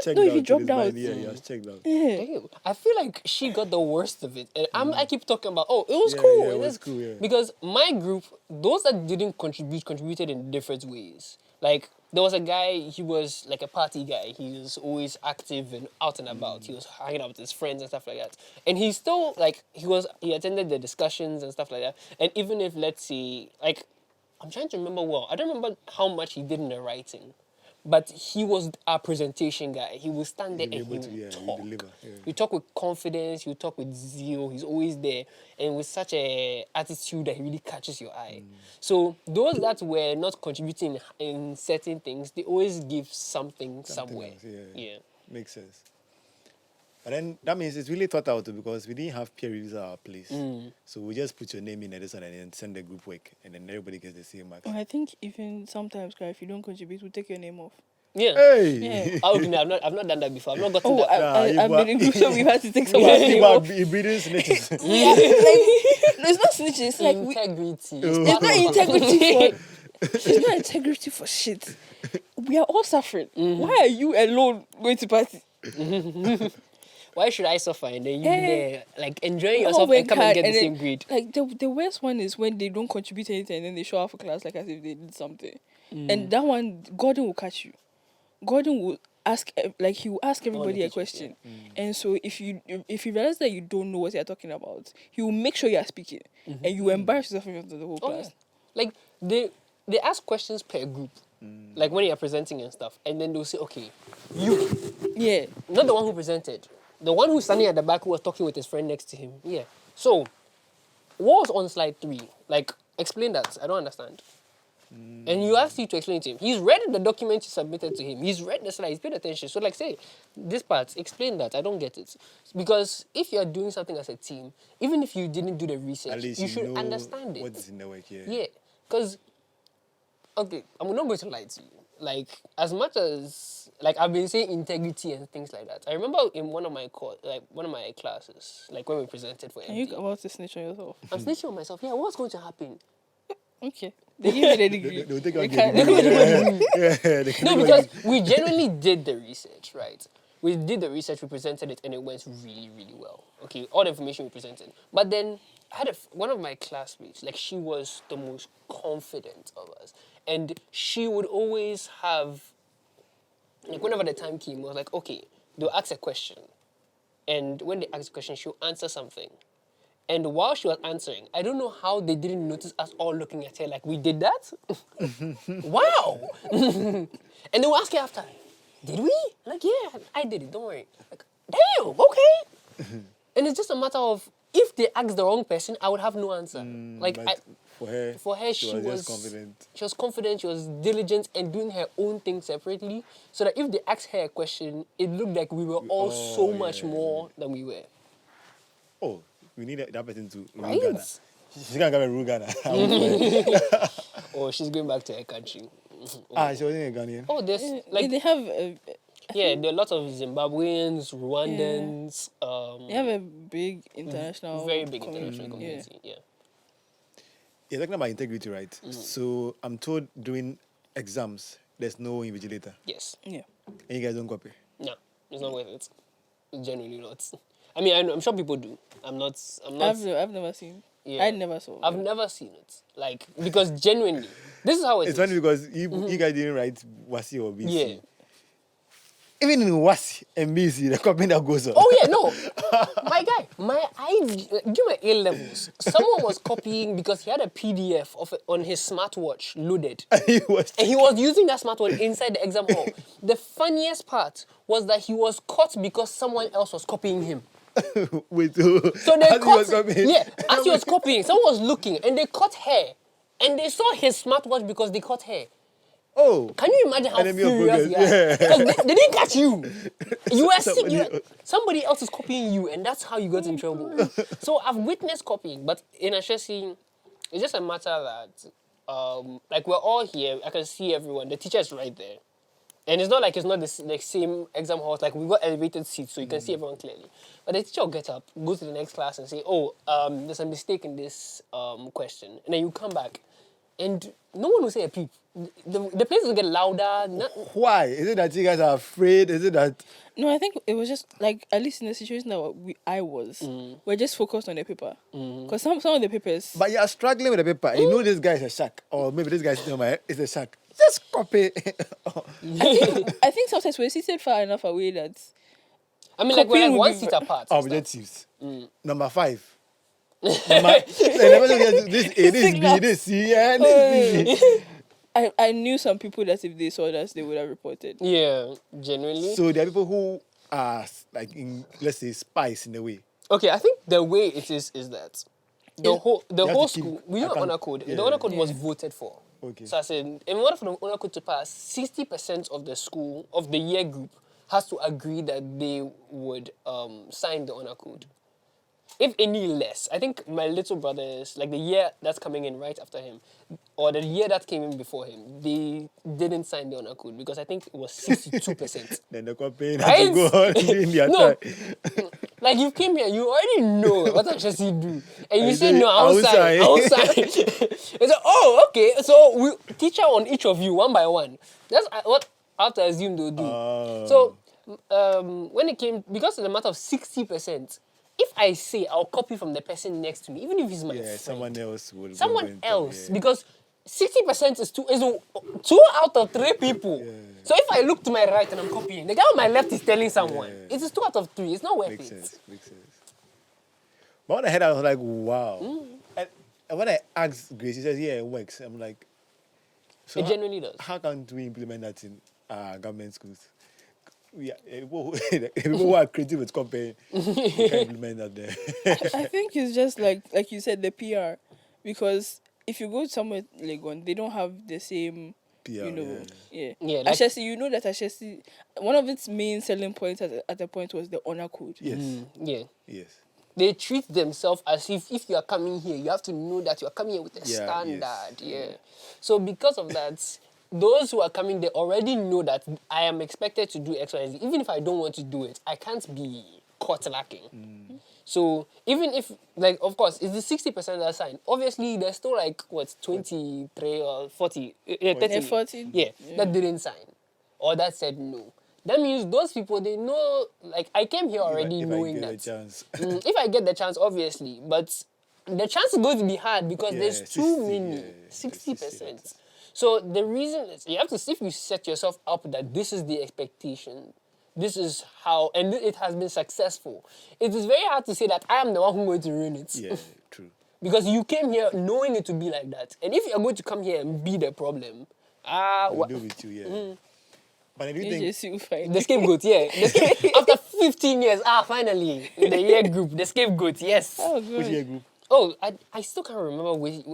don't know if he dropped out. Yeah, he has checked out. Yeah. Damn, I feel like she got the worst of it. And I keep talking about, oh, it was Yeah, cool. yeah, it was That's- cool, yeah. Because my group, those that didn't contributed in different ways. Like, there was a guy, he was like a party guy. He was always active and out and about. He was hanging out with his friends and stuff like that. And he still, like, he attended the discussions and stuff like that. And even if, let's say, like, I'm trying to remember well. I don't remember how much he did in the writing. But he was our presentation guy. He would stand there He'll and be he able to, would yeah, talk. he'll deliver, yeah. He talk with confidence. He talk with zeal. He's always there, and with such a attitude that he really catches your eye. So those that were not contributing in certain things, they always give something somewhere. else, yeah. Yeah. Makes sense. But then that means it's really thought out because we didn't have peer reviews at our place. So we just put your name in this one and then send the group work and then everybody gets the same marks. Oh, I think even sometimes, guy, if you don't contribute, we'll take your name off. Yeah. Hey! Yeah. Oh, okay, no, I've not done that before. I've not gotten Oh, that. I've been in groups where we've had to take some You name are off. breeding snitches. Yeah, like, no, it's not snitching. It's like Integrity. it's not integrity for. It's not integrity for shit. We are all suffering. Why are you alone going to party? Why should I suffer and then you Eh. there like enjoying Oh yourself my and come and God, get the and then, same grade? Like the worst one is when they don't contribute anything and then they show up for class like as if they did something. And that one, Gordon will catch you. Gordon will ask, like he will ask everybody a teachers, question. And so if you realize that you don't know what you're talking about, he will make sure you are speaking, and you embarrass yourself in front of the whole Oh yeah. class. Like they ask questions per group. Like when you're presenting and stuff, and then they'll say, okay, you, Yeah. not the one who presented, the one who's standing at the back who was talking with his friend next to him. Yeah. So, what was on slide 3? Like, explain that. I don't understand. And you asked you to explain it to him. He's read the document you submitted to him. He's read the slide. He's paid attention. So, like, say, this part, explain that. I don't get it. Because if you're doing something as a team, even if you didn't do the research, At least you should know understand it. what's in the work here. Yeah, because, okay, I'm not going to lie to you. Like, as much as, like, I've been saying integrity and things like that. I remember in one of my classes, like, when we presented for Are you MD, about to snitch on yourself? I'm snitching on myself. Yeah, what's going to happen? Okay. They give you the degree. They'll take you They and can't- get it. Yeah, they can No, do because it. we genuinely did the research, right? We did the research, we presented it, and it went really, really well. Okay, all the information we presented. But then I had one of my classmates, like she was the most confident of us. And she would always have, like whenever the time came, it was like, okay, they'll ask a question. And when they ask a question, she'll answer something. And while she was answering, I don't know how they didn't notice us all looking at her like, we did that? Wow! And they will ask her after, did we? Like, yeah, I did it, don't worry. Like, damn, okay. And it's just a matter of, if they ask the wrong person, I would have no answer. Like, But for her, she was was just confident. She was confident, she was diligent and doing her own thing separately. So that if they asked her a question, it looked like we were all so much more than we were. Oh, we need that person to rule Right? Ghana. She's gonna come and rule Ghana. Or she's going back to her country. She wasn't a Ghanaian. Oh, there's Like they have yeah, there are a lot of Zimbabweans, Rwandans. they have a big international Very big community. international community. Yeah. You're talking about integrity, right? So I'm told during exams, there's no invigilator. Yes. Yeah. And you guys don't copy. No, it's not worth it. It's genuinely not. I mean, I'm sure people do. I'm not. I've never seen. Yeah. I never saw. I've never seen it. Like, because genuinely, this is how it It's is. funny because you guys didn't write WASI or BC. Yeah. Even in WASI and BC, the copy that goes on. Oh yeah, no. My guy, during my A levels, someone was copying because he had a PDF of it on his smartwatch loaded. He was And he was using that smartwatch inside the exam hall. The funniest part was that he was caught because someone else was copying him. with So they as he was caught copying. yeah, as he was copying, someone was looking and they caught her. And they saw his smartwatch because they caught her. Oh. Can you imagine how Enemy of furious you are? progress, yeah. Because they didn't catch you. You were sick. Somebody Somebody else is copying you, and that's how you got in trouble. So I've witnessed copying, but in Ashesi, it's just a matter that, like we're all here. I can see everyone. The teacher is right there, and it's not like it's not the same exam halls. Like we got elevated seats, so you can see everyone clearly. But the teacher will get up, go to the next class, and say, "Oh, there's a mistake in this question," and then you come back. And no one will say a peep. The place will get louder. Why? Is it that you guys are afraid? Is it that No, I think it was just like at least in the situation that I was, we're just focused on the paper. Because some of the papers. but you are struggling with the paper. You know this guy is a shark. Or maybe this guy sitting on my head is a shark. Just copy. I think sometimes we're seated far enough away that. I mean, like we're Copying like would one be seat apart. and stuff. Objectives. Number 5. This A, this B, this C, and this D. I knew some people that if they saw us, they would have reported. Yeah, genuinely. So there are people who are like in, let's say, spies in a way. Okay, I think the way it is that the whole have whole to keep school. We have account- honor code. yeah. The honor code was voted for. Okay. So I said, in order for the honor code to pass, 60% of the school of the year group has to agree that they would sign the honor code. If any less, I think my little brothers, like the year that's coming in right after him, or the year that came in before him, they didn't sign the honor code because I think it was 62%. Then the campaign Right? has to go on in their No. time. Like you came here, you already know what Ashesi do, and you you say say, no, I won't sign. I won't sign. It's like, oh, okay. So we teacher on each of you one by one. That's what I have to assume they'll do. So when it came, because of the matter of 60%, if I say I'll copy from the person next to me, even if he's my friend, someone else will. someone else, because 60% is two out of three people. Yeah. So if I look to my right and I'm copying, the guy on my left is telling someone. Yeah. It is 2 out of 3. It's not worth Makes it. sense. Makes sense. But when I heard, I was like, wow. And when I asked Grace, she says, yeah, it works. I'm like, so It genuinely does. How can't we implement that in government schools? People who are creative with copying, we can implement that there. I think it's just like you said, the PR, because if you go somewhere Legon, they don't have the same, PR, you know, yeah. Yeah, like- Ashesi, you know that Ashesi, one of its main selling points at the point was the honor code. Yes. Yeah. Yes. They treat themselves as if you are coming here, you have to know that you are coming here with a Yeah, standard. yes. Yeah. So because of that, those who are coming, they already know that I am expected to do X, Y, Z. Even if I don't want to do it, I can't be caught lacking. So even if, like, of course, it's the 60% that sign. Obviously, there's still like, 23 or 40, 30, 40. yeah, that didn't sign. Or that said no. That means those people, they know, like, I came here already knowing if I that. get a chance. If I get the chance, obviously, but the chance is going to be hard because there's 60, too many, yeah, 60%. So the reason is, you have to see if you set yourself up that this is the expectation, this is how, and it has been successful. It is very hard to say that I am the one who's going to ruin it. Yeah, true. Because you came here knowing it to be like that. And if you're going to come here and be the problem, We'll deal with you, yeah. But I do think AJC will find the it. scapegoat, yeah. After 15 years, finally, in the year group, the scapegoat, yes. Oh, which good. year group? Oh, I still can't remember which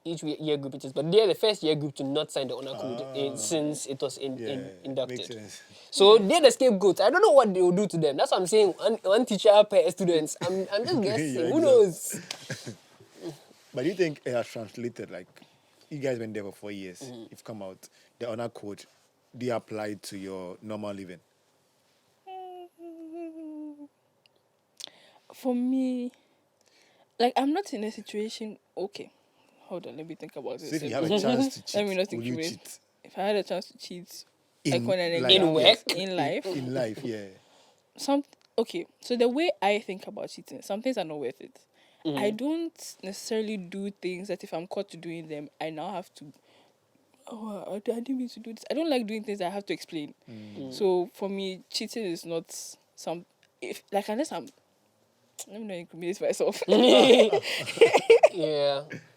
each year group it is, but they're the first year group to not sign the honor code since it was inducted. Makes sense. So they're the scapegoats. I don't know what they will do to them. That's what I'm saying. One teacher per students. I'm just guessing. Yeah, Who knows? But do you think it has translated? Like, you guys went there for 4 years. You've come out. The honor code, do you apply it to your normal living? For me, like, I'm not in a situation. Okay, hold on. Let me think about this. So if you have a chance to cheat, Let me not will think you about it. cheat? If I had a chance to cheat, In life. In work? in life, In life, yeah. Okay, so the way I think about cheating, some things are not worth it. I don't necessarily do things that if I'm caught to doing them, I now have to. Oh, I didn't mean to do this. I don't like doing things I have to explain. So for me, cheating is not some. If like unless I'm. Let me not incriminate myself. Yeah.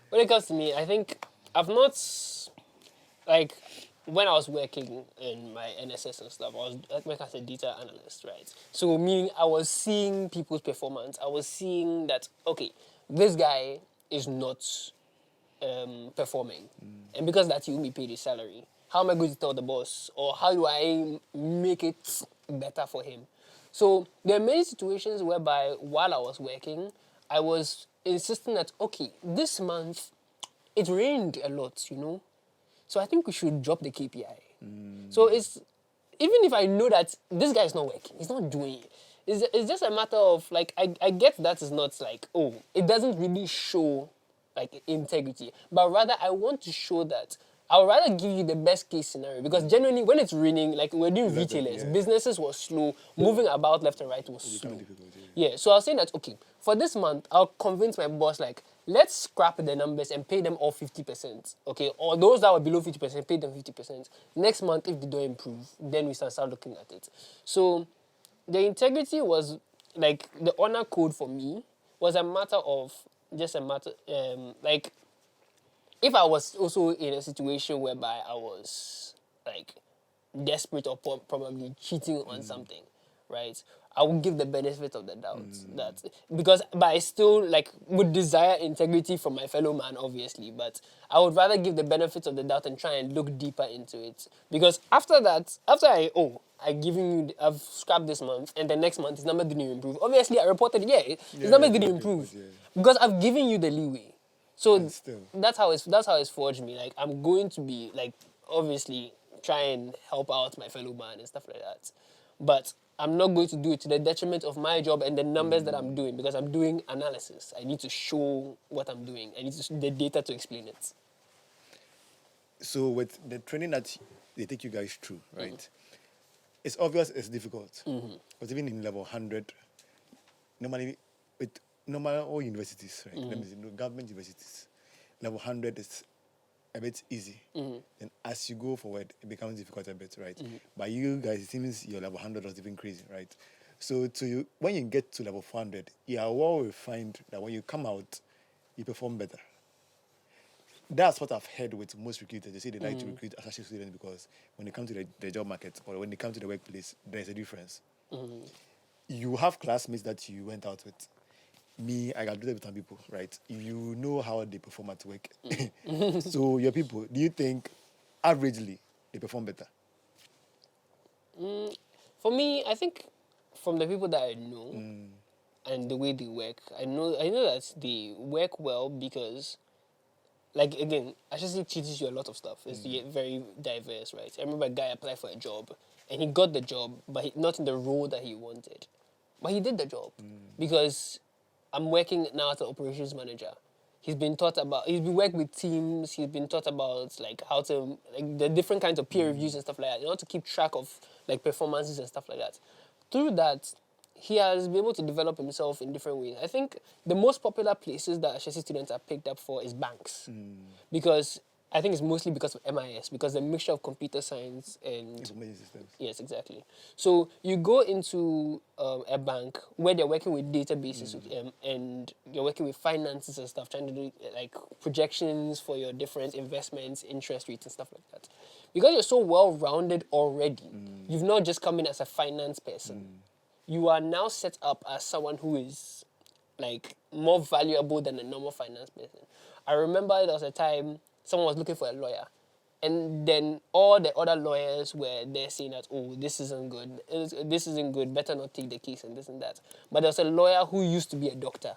When it comes to me, I think I've not, like, when I was working in my NSS and stuff, I was working as a data analyst, right? So meaning I was seeing people's performance. I was seeing that, okay, this guy is not performing. And because that he will be paid his salary. How am I going to tell the boss? Or how do I make it better for him? So there are many situations whereby while I was working, I was insisting that, okay, this month it rained a lot, you know? So I think we should drop the KPI. So it's, even if I know that this guy is not working, he's not doing it, it's just a matter of, like, I get that it's not like, oh, it doesn't really show, like, integrity. But rather, I want to show that I would rather give you the best case scenario, because generally when it's raining, like we're doing retailers, businesses were slow, moving about left and right was slow. Yeah, so I was saying that, okay, for this month, I'll convince my boss, like, let's scrap the numbers and pay them all 50%, okay? Or those that were below 50%, pay them 50%. Next month, if they don't improve, then we start looking at it. So the integrity was, like, the honor code for me was a matter of, like, if I was also in a situation whereby I was, like, desperate or probably cheating on something, right? I would give the benefit of the doubt that, but I still, like, would desire integrity from my fellow man, obviously, but I would rather give the benefit of the doubt and try and look deeper into it. Because after that, I've scrapped this month, and the next month his number didn't improve. Obviously, I reported, his number didn't improve. Because I've given you the leeway. So that's how it's forged me. Like, I'm going to be, like, obviously try and help out my fellow man and stuff like that. But I'm not going to do it to the detriment of my job and the numbers that I'm doing, because I'm doing analysis. I need to show what I'm doing. I need the data to explain it. So with the training that they take you guys through, right? it's obvious it's difficult. Because even in level 100, normally, with normal all universities, right? Let me say, government universities, level 100 is a bit easy. And as you go forward, it becomes difficult a bit, right? But you guys, it seems your level 100 was even crazy, right? So when you get to level 400, you are well refined that when you come out, you perform better. That's what I've heard with most recruiters. They say they like to recruit associate students because when they come to the job market or when they come to the workplace, there's a difference. You have classmates that you went out with. Me, I graduated with some people, right? You know how they perform at work. So your people, do you think averagely they perform better? For me, I think from the people that I know and the way they work, I know that they work well because, like, again, Ashesi teaches you a lot of stuff. It's very diverse, right? I remember a guy applied for a job and he got the job, but not in the role that he wanted. But he did the job because I'm working now as an operations manager. He's been working with teams. He's been taught about like how to, like the different kinds of peer reviews and stuff like that. You know, to keep track of like performances and stuff like that. Through that, he has been able to develop himself in different ways. I think the most popular places that Ashesi students are picked up for is banks. Because I think it's mostly because of MIS, because the mixture of computer science and... Information systems. Yes, exactly. So you go into a bank where they're working with databases and you're working with finances and stuff, trying to do like projections for your different investments, interest rates and stuff like that. Because you're so well-rounded already, you've not just come in as a finance person. You are now set up as someone who is like more valuable than a normal finance person. I remember there was a time someone was looking for a lawyer, and then all the other lawyers were there saying that, oh, this isn't good, better not take the case and this and that. But there was a lawyer who used to be a doctor,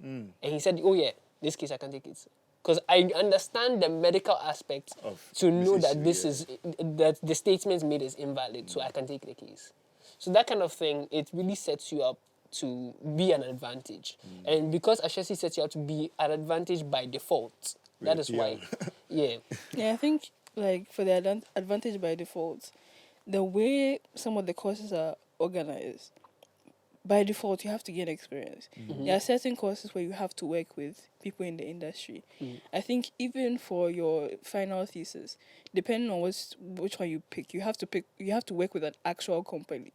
and he said, oh yeah, this case I can take it. Because I understand the medical aspect to know that that the statement made is invalid, so I can take the case. So that kind of thing, it really sets you up to be an advantage. And because Ashesi sets you up to be an advantage by default, that is why. Yeah, I think like for the advantage by default, the way some of the courses are organized, by default you have to gain experience. There are certain courses where you have to work with people in the industry. I think even for your final thesis, depending on which one you pick, you have to work with an actual company.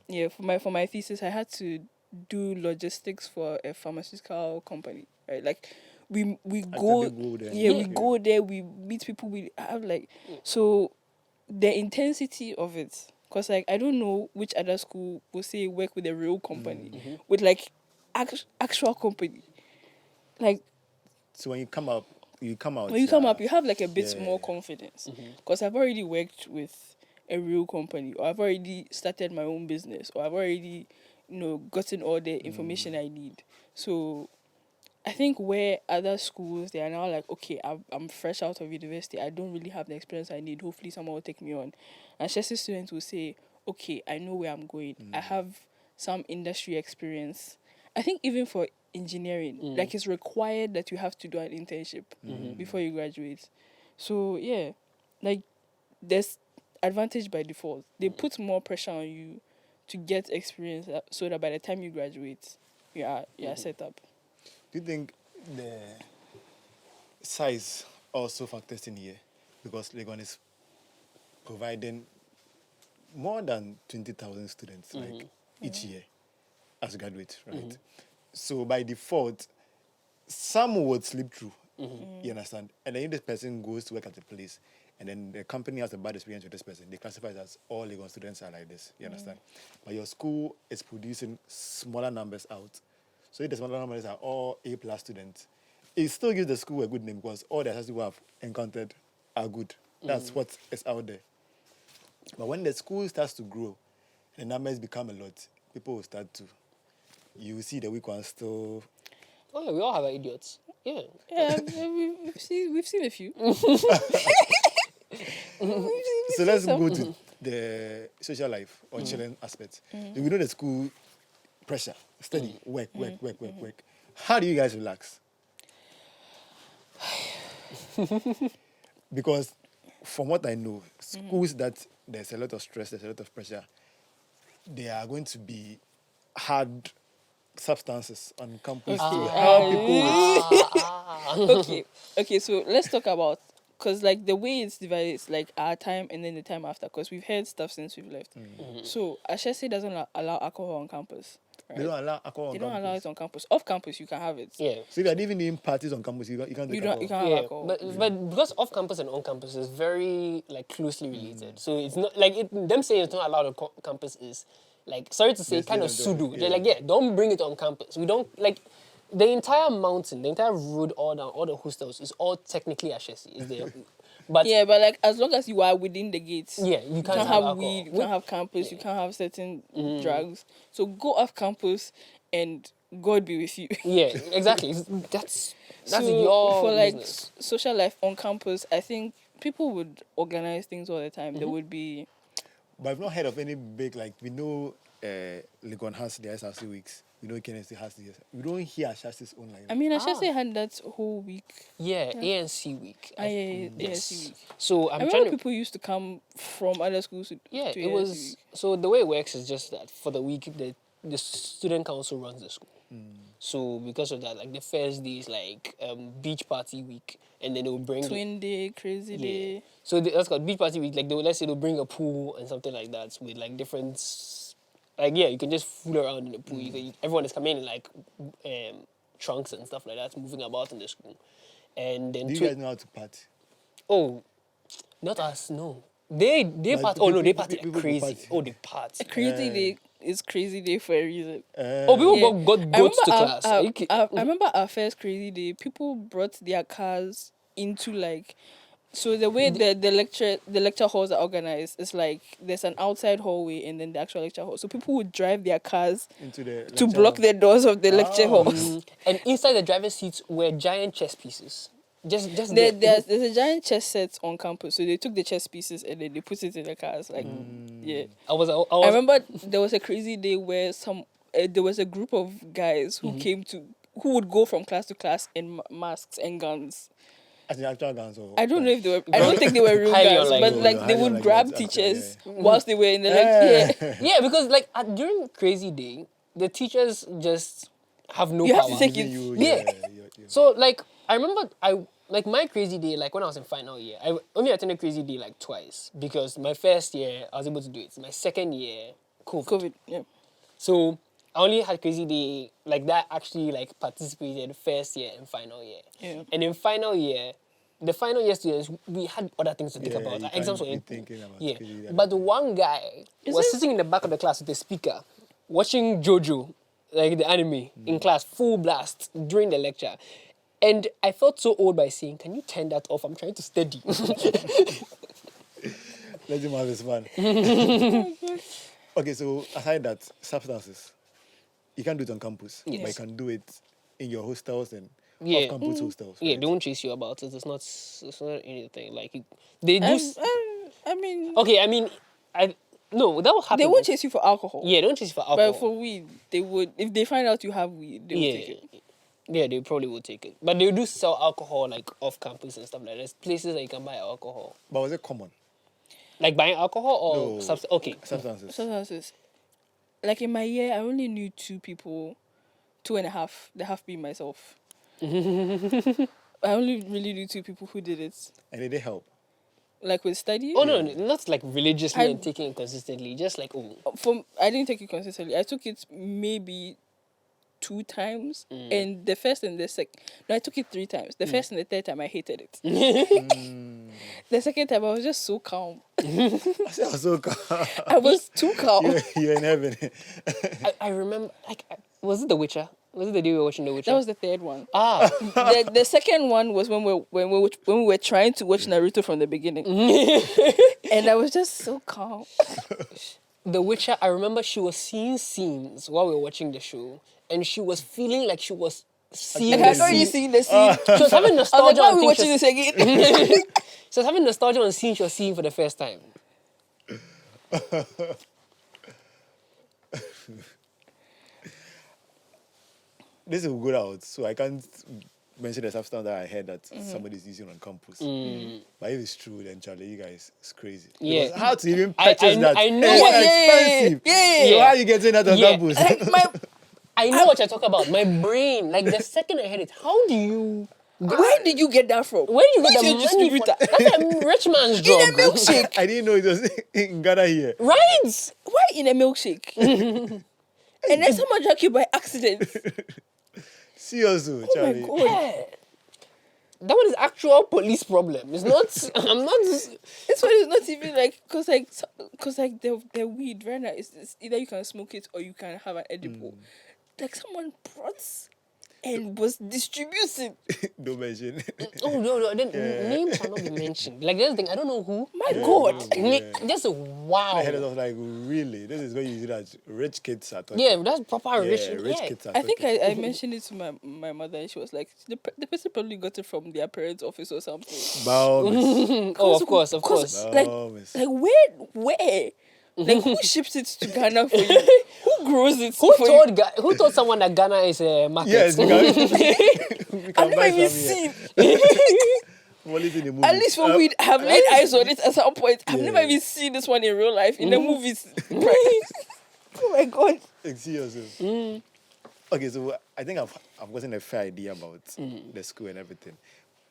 Yeah, for my thesis, I had to do logistics for a pharmaceutical company, right? Like we go there. We go there, we meet people, we have like so the intensity of it, because like I don't know which other school will say work with a real company with like actual company, like So when you come out, you have like a bit more confidence, because I've already worked with a real company, or I've already started my own business, or I've already gotten all the information I need. So I think where other schools, they are now like, okay, I'm fresh out of university, I don't really have the experience I need, hopefully someone will take me on. And Shesi students will say, okay, I know where I'm going, I have some industry experience. I think even for engineering, like it's required that you have to do an internship before you graduate. So yeah, like there's advantage by default. They put more pressure on you to get experience so that by the time you graduate, you are set up. Do you think the size also factors in here? Because Legon is providing more than 20,000 students like each year as graduates, right? So by default, some would slip through. You understand? And then if this person goes to work at a place and then the company has a bad experience with this person, they classify it as all Legon students are like this. You understand? But your school is producing smaller numbers out. So if the smaller numbers are all A+ students, it still gives the school a good name because all the assessors who have encountered are good. That's what is out there. But when the school starts to grow, the numbers become a lot, people will start to, you see the weak ones still. Oh yeah, we all have our idiots. Yeah. Yeah, we've seen a few. So let's go to the social life or children aspect. We know the school pressure, study, work. How do you guys relax? Because from what I know, schools that there's a lot of stress, there's a lot of pressure, there are going to be hard substances on campus to help people with. Okay, so let's talk about, because like the way it's divided is like our time and then the time after, because we've heard stuff since we've left. So Ashesi doesn't allow alcohol on campus. Right? They don't allow alcohol on They campus. don't allow it on campus. Off campus, you can have it. Yeah. So if you're even doing parties on campus, you can't take You can't alcohol. have Yeah, alcohol. but because off campus and on campus is very like closely related, so it's not like them saying it's not allowed on campus is like, sorry to say, Yes, kind they of don't do it, pseudo. yeah. They're like, yeah, don't bring it on campus. We don't like the entire mountain, the entire road, all down, all the hostels is all technically Ashesi. Is there? But Yeah, but like as long as you are within the gates, yeah, you you can't can't have have alcohol. weed, you can't have campus, you can't have certain drugs. So go off campus and God be with you. Yeah, exactly. That's So your for like business. social life on campus, I think people would organize things all the time. There would be But I've not heard of any big, like, we know Legon has the SRC weeks. We know Kennedy has the We don't hear Ashasi's own like that. I mean, Ashesi had that whole week. Yeah, ANC week. ANC week. So I I'm remember trying to. people used to come from other schools to Yeah, to it ANC was. week. So the way it works is just that for the week, the student council runs the school. So because of that, like the first day is like beach party week, and then they will bring Twin day, crazy day. So that's called beach party week. Like let's say they'll bring a pool and something like that with like different, like you can just fool around in the pool. Everyone is coming in like trunks and stuff like that, moving about in the school, and then Do you guys know how to party? oh, not us, no. They Like, party. Oh no, they party people like crazy. party. Oh, they party. Crazy day is crazy day for a reason. Oh, people Yeah. got I goats to remember class. Are you I remember our first crazy day. People brought their cars into like, so the way the lecture halls are organized is like there's an outside hallway and then the actual lecture hall. So people would drive their cars Into the to lecture block hall. the doors of the lecture halls. And inside the driver's seats were giant chess pieces. Just There's a giant chess set on campus, so they took the chess pieces and then they put it in the cars. Like, yeah. I I remember there was a crazy day where there was a group of guys who who would go from class to class in masks and guns. As in actual guns or I don't know if they were. I don't think they were real Highly guns, unlikely. but No, like no, they highly would unlikely. grab That's teachers actually, whilst they were in the lecture. Yeah. yeah, because like during crazy day, the teachers just have no You power. have to take it. Yeah. So like I remember my crazy day, like when I was in final year, I only attended crazy day like twice because my first year I was able to do it. My second year, COVID. Yeah. So I only had crazy day like that actually like participated first year and final year. Yeah. And in final year, the final year students, we had other things to think Yeah, about. you Our exams were can't be thinking about yeah. crazy day. But the one guy was sitting in the back of the class with a speaker, watching JoJo, like the anime, in class, full blast during the lecture. And I felt so old by saying, "Can you turn that off? I'm trying to study." Let him have his fun. Okay, so aside that, substances, you can't do it on campus, but you Yes. can do it in your hostels and Yeah. off-campus hostels. Yeah, right? they won't chase you about it. It's not anything. Like they do. I mean, Okay, I mean, no, that will happen. they won't chase you for alcohol. Yeah, they won't chase you for alcohol. But for weed, they would. If they find out you have weed, they will take it. Yeah, they probably will take it. But they do sell alcohol like off campus and stuff like that. There's places that you can buy alcohol. But was it common? Like buying alcohol or No. okay. Substances. Substances. Like in my year, I only knew 2 people, 2.5. The half being myself. I only really knew 2 people who did it. And did they help? Like with study. Oh no, not like religiously I- and taking it consistently. Just like I didn't take it consistently. I took it maybe 2 times, and the first and the second. No, I took it 3 times. The first and the third time, I hated it. The second time, I was just so calm. I said, I was so calm. I was too calm. You're in heaven. I remember like was it The Witcher? Was it the day we were watching The Witcher? That was the third one. ah The second one was when we were trying to watch Naruto from the beginning, and I was just so calm. The Witcher. I remember she was seeing scenes while we were watching the show, and she was feeling like she was seeing And the I've already scene. seen the scene. She was having I was nostalgia. like, why are on we things watching she this again? She was having nostalgia on scenes she was seeing for the first time. This will go out, so I can't mention the substance that I heard that somebody's using on campus. But if it's true, then Charlie, you guys, it's crazy. Yeah. Because how to even purchase that? I know It's what- expensive. Yeah. So how are you getting that on Yeah. campus? I know what you're talking about. My brain, like the second I heard it, how do you? Where did you get that from? Where do you get Who's the your money for distributor? that? That's a rich man's job. In a milkshake. I didn't know it was in Ghana here. Right? Why in a milkshake? And then someone drank you by accident. See also, Oh my Charlie. god. Yeah. That one is actual police problem. It's not. I'm not. This one is not even like, cause like the weed right now is either you can smoke it or you can have an edible. Like someone brought and was distributing. Don't mention. Oh no! Then names shall not be mentioned. Like that's the thing. I don't know who. My god. Just wow. My head was like, really? This is what you see that rich kids are talking. Yeah, that's proper rich. rich Yeah. kids are I think talking. I mentioned it to my mother and she was like, the person probably got it from their parents' office or something. Bombs. Oh, of course. Like Bombs. where? Like who ships it to Ghana for you? Who grows it Who for you? who told someone that Ghana is a market? Yes, we can, we can I've never buy even some here. seen. Only in the movies. At least for weed, I have laid eyes on it at some point. I've never Yeah. even seen this one in real life in the movies. Oh my god. See yourself. Okay, so I think I've gotten a fair idea about the school and everything.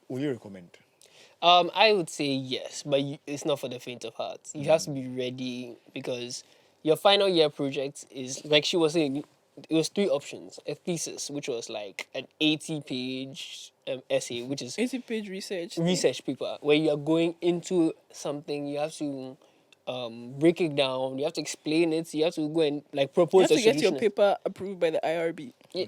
Will you recommend? I would say yes, but it's not for the faint of heart. You have to be ready because your final year project is, like she was saying, it was 3 options. A thesis, which was like an 80-page essay, which is 80-page research. research paper, where you are going into something, you have to break it down, you have to explain it, you have to go and like You propose have a to get solution. your paper approved by the IRB. Yeah.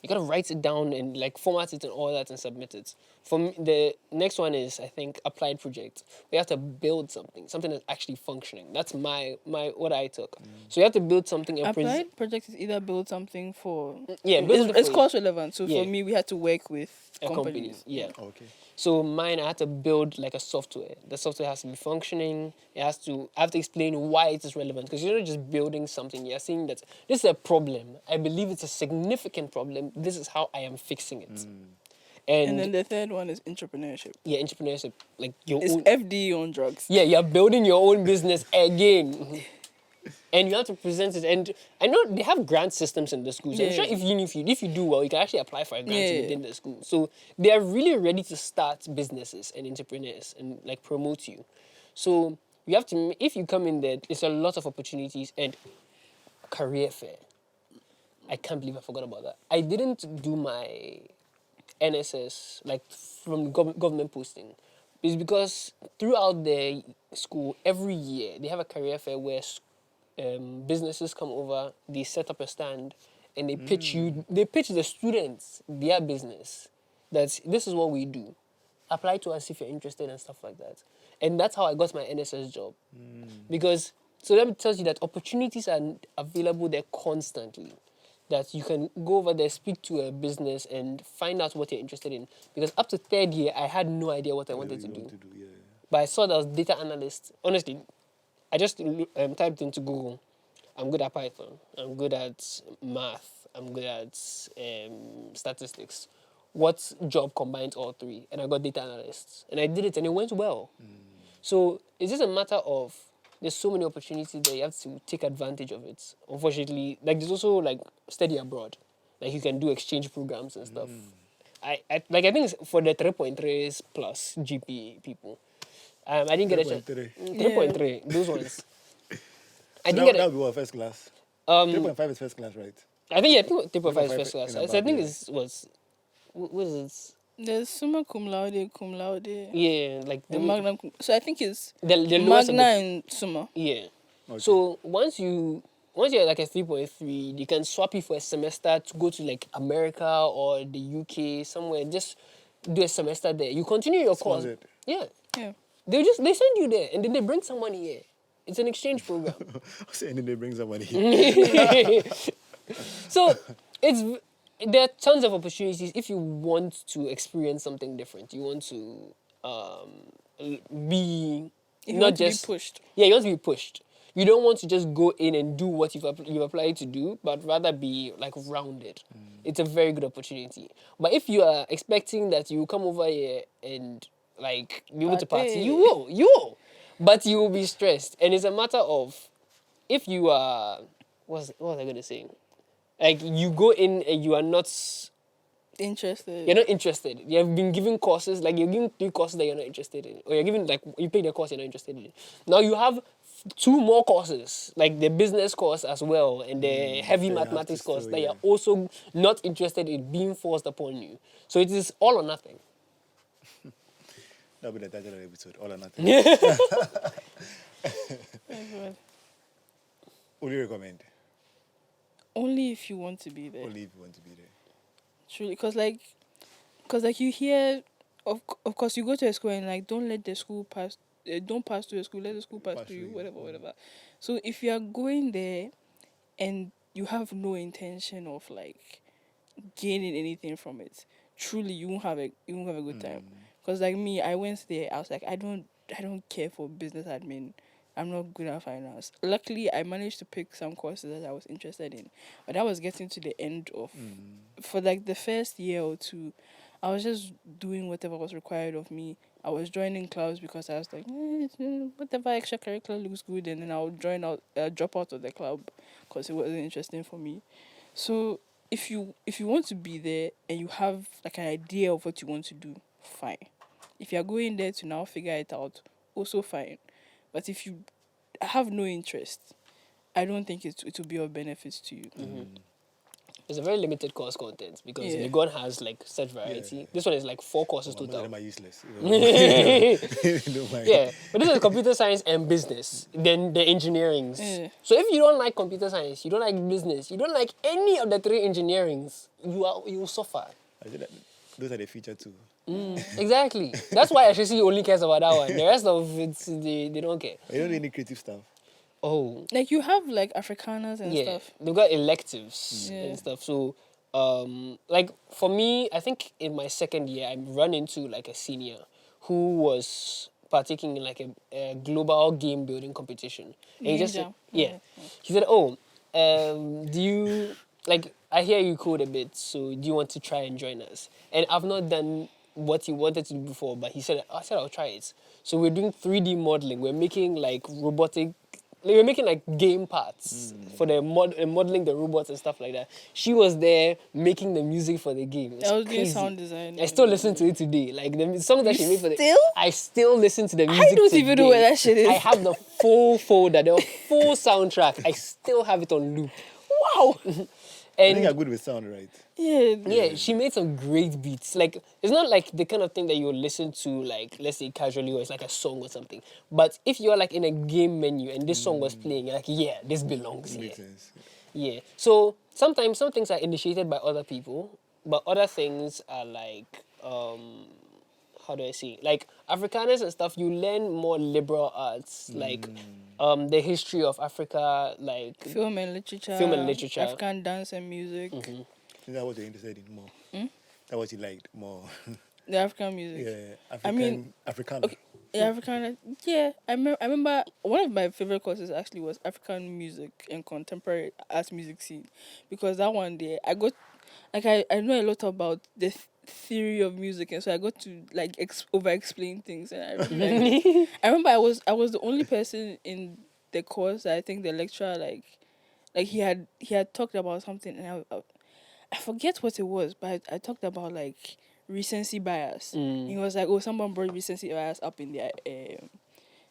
You gotta write it down and like format it and all that and submit it. For me, the next one is I think applied project. We have to build something that's actually functioning. That's my what I took. So you have to build something and Applied project is either build something for Yeah, build it's for- course relevant. So Yeah. for me, we had to work with a company. companies. Yeah. Okay. So mine, I had to build like a software. The software has to be functioning. I have to explain why it is relevant because you're not just building something. You're saying that this is a problem. I believe it's a significant problem. This is how I am fixing it. And then the third one is entrepreneurship. yeah, entrepreneurship, like your It's own. FD on drugs. Yeah, you're building your own business again. And you have to present it. And I know they have grant systems in the schools. I'm Yeah. sure if you do well, you can actually apply for a grant Yeah. within the school. So they are really ready to start businesses and entrepreneurs and like promote you. So you have to, if you come in there, it's a lot of opportunities and career fair. I can't believe I forgot about that. I didn't do my NSS like from government posting. It's because throughout the school, every year, they have a career fair where businesses come over, they set up a stand, and they pitch the students their business. This is what we do. Apply to us if you're interested and stuff like that. And that's how I got my NSS job. Because, so that tells you that opportunities are available there constantly. That you can go over there, speak to a business, and find out what you're interested in. Because up to 3rd year, I had no idea what I wanted to do. But I saw that I was data analyst. Honestly, I just typed into Google, I'm good at Python, I'm good at math, I'm good at statistics. What job combines all 3? And I got data analyst. And I did it and it went well. So it's just a matter of, there's so many opportunities there, you have to take advantage of it. Unfortunately, like there's also like study abroad. Like you can do exchange programs and stuff. I think it's for the 3.3 plus GPA people. I didn't get a chance. 3.3, those ones. I didn't get That it. would be what, first class? Um, 3.5 is first class, right? I think 3.5 is first class. in I above, think yeah. what is it? There's summa cum laude, Yeah, like and magna cum. So I think it's the lowest of magna the- and summa. Yeah. Okay. So once you're like a 3.3, they can swap you for a semester to go to like America or the UK somewhere. Just do a semester there. You continue your course. Sponsored. Yeah. Yeah. They send you there and then they bring someone here. It's an exchange program. And then they bring somebody here. So there are tons of opportunities if you want to experience something different. You want to be If you not want to just be pushed. Yeah, you want to be pushed. You don't want to just go in and do what you've applied to do, but rather be like rounded. it's a very good opportunity. But if you are expecting that you will come over here and like be able to party, Party. you will. But you will be stressed. And it's a matter of if you are what was I gonna say? Like you go in and you are not Interested. you're not interested. You have been given courses, like you're giving 3 courses that you're not interested in. Or you're giving like you pay the course you're not interested in. Now you have 2 more courses, like the business course as well and the heavy so you have mathematics to course still, that yeah. you're also not interested in being forced upon you. So it is all or nothing. That'll be the title of the episode, all or nothing. Everyone. Would you recommend? Only if you want to be there. Only if you want to be there. Truly, because like you hear, of course you go to a school and like don't let the school pass, don't pass through the school, let the school pass through you, whatever. So if you are going there and you have no intention of like gaining anything from it, truly you won't have a good time. Because like me, I went there, I was like, I don't care for business admin. I'm not good at finance. Luckily, I managed to pick some courses that I was interested in, but I was getting to the end of for like the first year or two, I was just doing whatever was required of me. I was joining clubs because I was like, whatever extracurricular looks good, and then I'll drop out of the club because it wasn't interesting for me. So if you want to be there and you have like an idea of what you want to do, fine. If you're going there to now figure it out, also fine. But if you have no interest, I don't think it will be of benefit to you. It's a very limited course content because Yeah. Legon has like such variety. Yeah. This one is like 4 courses Most of total. them are useless. Yeah, Don't mind. but this is computer science and business. Then the engineerings. Yeah. So if you don't like computer science, you don't like business, you don't like any of the 3 engineerings, you will suffer. I said that those are the feature too. Exactly. That's why Ashesi only cares about that one. The rest of it, they don't care. You don't need any creative stuff. Oh, Like you have like Afrikaners and yeah. stuff. They've got electives Yeah. and stuff. So, like for me, I think in my second year, I run into like a senior who was partaking in like a global game building competition. And he just said, Ninja. yeah. He said, oh, do you, like, I hear you code a bit, so do you want to try and join us? And I've not done what he wanted to do before, but I said I'll try it. So we're doing 3D modeling. We're making like we're making like game parts for the modeling the robots and stuff like that. She was there making the music for the game. It's I was doing crazy. sound design. I still listen to it today. Like the song that she made for still? I still listen to the music. I don't even know today. where that shit is. I have the full folder, the full soundtrack. I still have it on loop. Wow. I think And you're good with sound, right? Yeah. she made some great beats. Like, it's not like the kind of thing that you listen to, like, let's say casually, or it's like a song or something. But if you're like in a game menu and this song was playing, you're like, yeah, this belongs here. Makes sense. Yeah. So sometimes some things are initiated by other people, but other things are like, how do I say? Like Afrikaners and stuff, you learn more liberal arts, like the history of Africa, like Film and literature. African dance and music. I think that's what you're interested in more. That's what you liked more. The African music. Yeah, I mean, Africana. Okay. Yeah, African. Yeah, I remember one of my favorite courses actually was African music and contemporary art music scene, because that one day I got, like I know a lot about the theory of music, and so I got to like over explain things, and I really liked it. I remember I was the only person in the course that I think the lecturer like he had talked about something, and I forget what it was, but I talked about like recency bias. He was like, "Oh, someone brought recency bias up in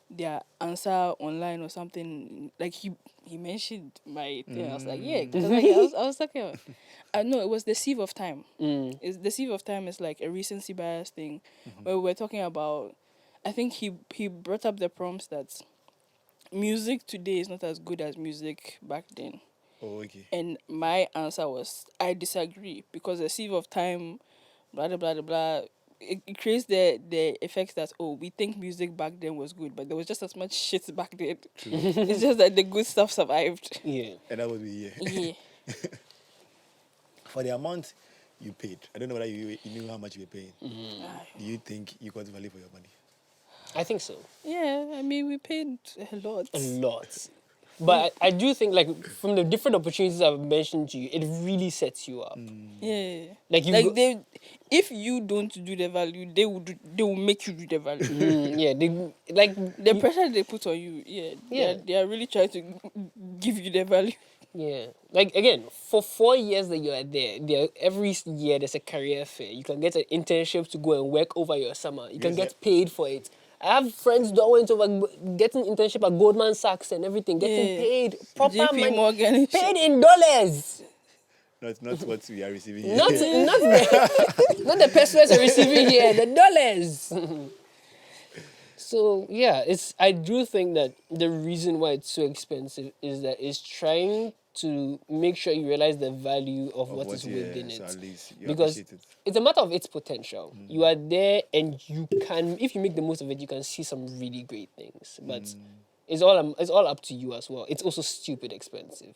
their answer online or something." Like he mentioned my thing. I was like, "Yeah," because like, I was talking about. No, it was the sieve of time. It's the sieve of time is like a recency bias thing, where we were talking about. I think he brought up the prompts that music today is not as good as music back then. Oh, okay. And my answer was, I disagree, because the sieve of time, blah, blah, blah, blah, blah, it creates the effect that, oh, we think music back then was good, but there was just as much shit back then. It's just that the good stuff survived. yeah. And that would be, yeah. Yeah. For the amount you paid, I don't know whether you knew how much you were paying. Do you think you got value for your money? I think so. Yeah, I mean, we paid a lot. A lot. But I do think, like, from the different opportunities I've mentioned to you, it really sets you up. Yeah. Like, you Like go- they, if you don't do the value, they will make you do the value. yeah, they, like, The pressure they put on you, yeah, Yeah. they are really trying to give you the value. yeah. Like, again, for 4 years that you are there, every year there's a career fair. You can get an internship to go and work over your summer. You can Yes, get paid for it. I have friends that went over getting internship at Goldman Sachs and everything, getting Yeah. paid proper JP money, Morgan and paid in dollars. Not what we are receiving here. Not not the pesos are receiving here, the dollars. So yeah, I do think that the reason why it's so expensive is that it's trying to make sure you realize the value of what is within so it. at least you Because appreciate it. it's a matter of its potential. You are there and you can, if you make the most of it, you can see some really great things. But it's all up to you as well. It's also stupid expensive.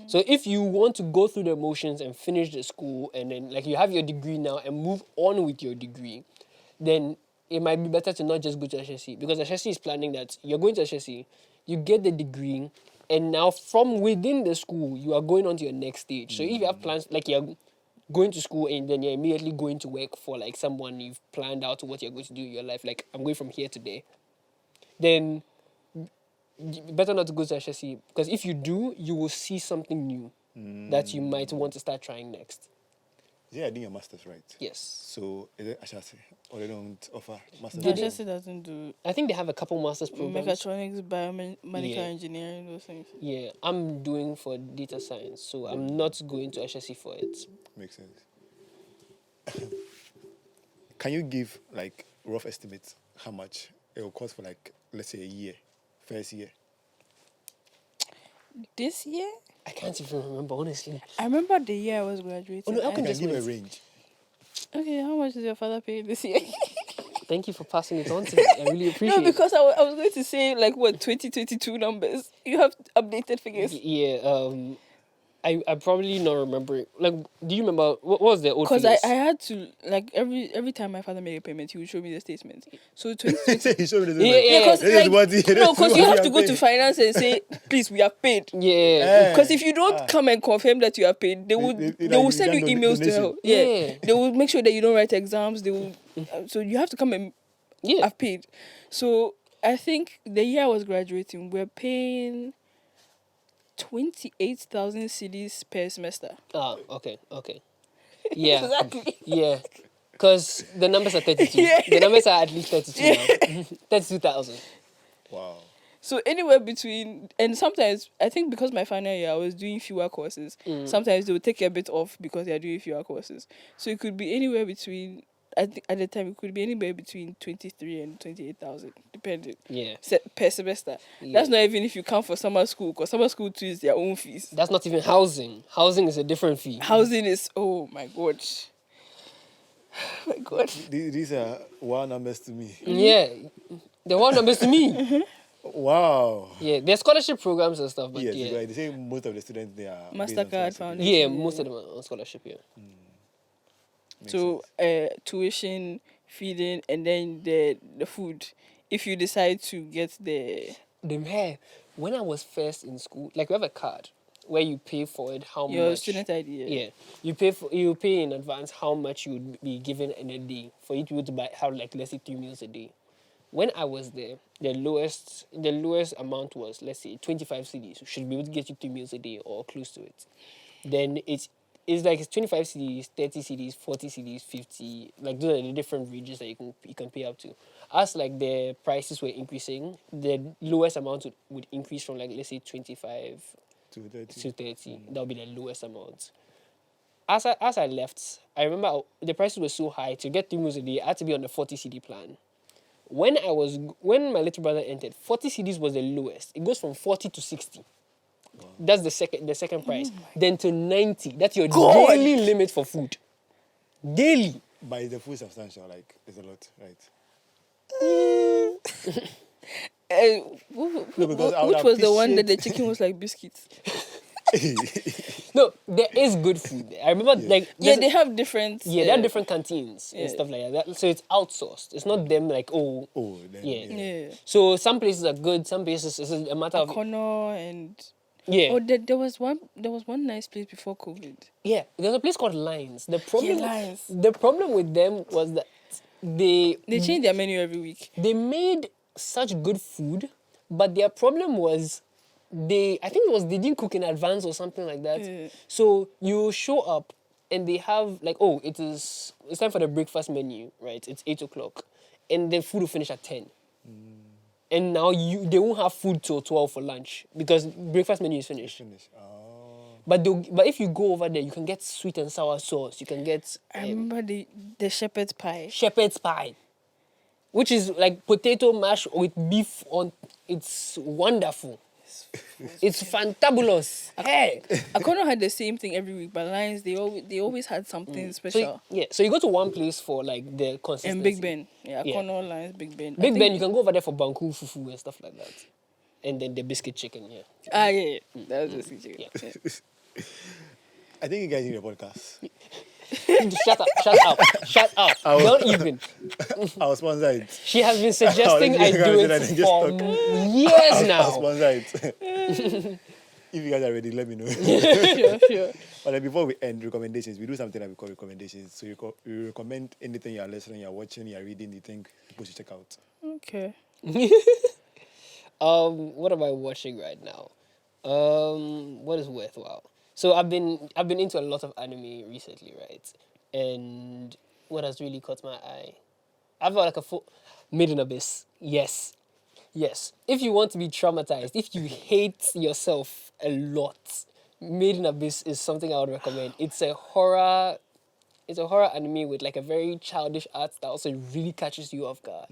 So if you want to go through the motions and finish the school and then like you have your degree now and move on with your degree, then it might be better to not just go to Ashesi, because Ashesi is planning that you're going to Ashesi, you get the degree, and now from within the school you are going on to your next stage. So if you have plans, like you're going to school and then you're immediately going to work for like someone, you've planned out what you're going to do in your life, like I'm going from here to there, then better not to go to Ashesi, because if you do, you will see something new that you might want to start trying next. Yeah, doing your masters, right? Yes. So is it Ashesi or they don't offer masters? Ashesi doesn't do I think they have a couple master's programs. mechatronics, biomedical Yeah. engineering, those things. Yeah, I'm doing for data science, so I'm not going to Ashesi for it. Makes sense. Can you give like rough estimates how much it will cost for like let's say a year, first year? This year, I can't even remember, honestly. I remember the year I was graduating. Oh, no, I You can can just give a wait. range. Okay, how much is your father paying this year? Thank you for passing it on to me. I really appreciate No, because I was going to say like what 2022 numbers. You have updated figures. it. Yeah, I probably not remember it. Like, do you remember what was the old Because figures? I had to like every time my father made a payment, he would show me the statement. So 2020. He showed me the Yeah, yeah, Because This is what like, he- no, because you what have we to are go to paying. finance and say, please, we have paid. Yeah. Because if you don't come and confirm that you have paid, they will they- they will you send you done emails to donation. help. Yeah. They will make sure that you don't write exams. They will. So you have to come and Yeah. have paid. So I think the year I was graduating, we're paying 28,000 cedis per semester. Ah, okay. Yeah. Exactly. Yeah. Because the numbers are 32. Yeah. The numbers are at least 32 now. 32,000. Wow. So anywhere between, and sometimes I think because my final year I was doing fewer courses. Sometimes they would take a bit off because they are doing fewer courses. So it could be anywhere between. I think at the time it could be anywhere between 23 and 28,000, depending. Yeah. Per semester. Yeah. That's not even if you come for summer school, because summer school too is their own fees. That's not even housing. Housing is a different fee. Housing is, oh my god. Oh my god. These are wow numbers to me. Yeah. The one numbers to me. Wow. Yeah. There's scholarship programs and stuff, but Yes, yeah. right. They say most of the students they are based on MasterCard scholarship. Foundation. Yeah, most of them are on scholarship, yeah. Makes So tuition, feeding, and then the food. If you decide to get the When I was first in school, like we have a card where you pay for it, how your much. student ID. Yeah, you pay in advance how much you would be given in a day for you to be able to buy like let's say 3 meals a day. When I was there, the lowest amount was let's say 25 cedis. Should be able to get you 3 meals a day or close to it. Then it's like 25 cedis, 30 cedis, 40 cedis, 50. Like those are the different ranges that you can pay up to. As like the prices were increasing, the lowest amount would increase from like let's say 25 230. to 30. That would be the lowest amount. As I left, I remember the prices were so high. To get 3 meals a day, I had to be on the 40 CD plan. When my little brother entered, 40 CDs was the lowest. It goes from 40 to 60. Wow. That's the second price. Then to 90. That's your daily limit for food. Daily. But the food substantial, like it's a lot, right? Which was the one that the chicken was like biscuits? No, there is good food there. I remember like Yeah, they have different. they have different canteens yeah. and stuff like that. So it's outsourced. It's not them like Oh, then, Yeah. Yeah. So some places are good. Some places it's a matter of Corner and. yeah. Oh, there was one. There was one nice place before COVID. Yeah, there's a place called Lines. Lines. The problem with them was that They change their menu every week. they made such good food, but their problem was I think it was they didn't cook in advance or something like that. Yeah. So you show up and they have like, oh, it's time for the breakfast menu, right? It's 8:00, and the food will finish at 10. And now they won't have food till 12 for lunch because breakfast menu is finished. Oh. But if you go over there, you can get sweet and sour sauce. You can get I remember the shepherd's pie. shepherd's pie, which is like potato mash with beef on. It's wonderful. It's fantabulous. Hey. Akono had the same thing every week, but Lions they always had something special. So you go to one place for like the consistency. And Big Ben, Yeah. Akono Lions, Big Ben. Big Ben, you can go over there for banku fufu and stuff like that, and then the biscuit chicken. Yeah. Yeah. That was the chicken. Yeah. I think you guys need a podcast. Shut up. Don't even. I was sponsor it. She has been suggesting I do it Just for talk. years I'll now. sponsor it. If you guys are ready, let me know. Sure. But before we end recommendations, we do something that we call recommendations. So you recommend anything you're listening, you're watching, you're reading, you think people should check out. Okay. What am I watching right now? What is worthwhile? So I've been into a lot of anime recently, right? And what has really caught my eye? I've got like a full Made in Abyss. Yes. If you want to be traumatized, if you hate yourself a lot, Made in Abyss is something I would recommend. It's a horror anime with like a very childish art that also really catches you off guard.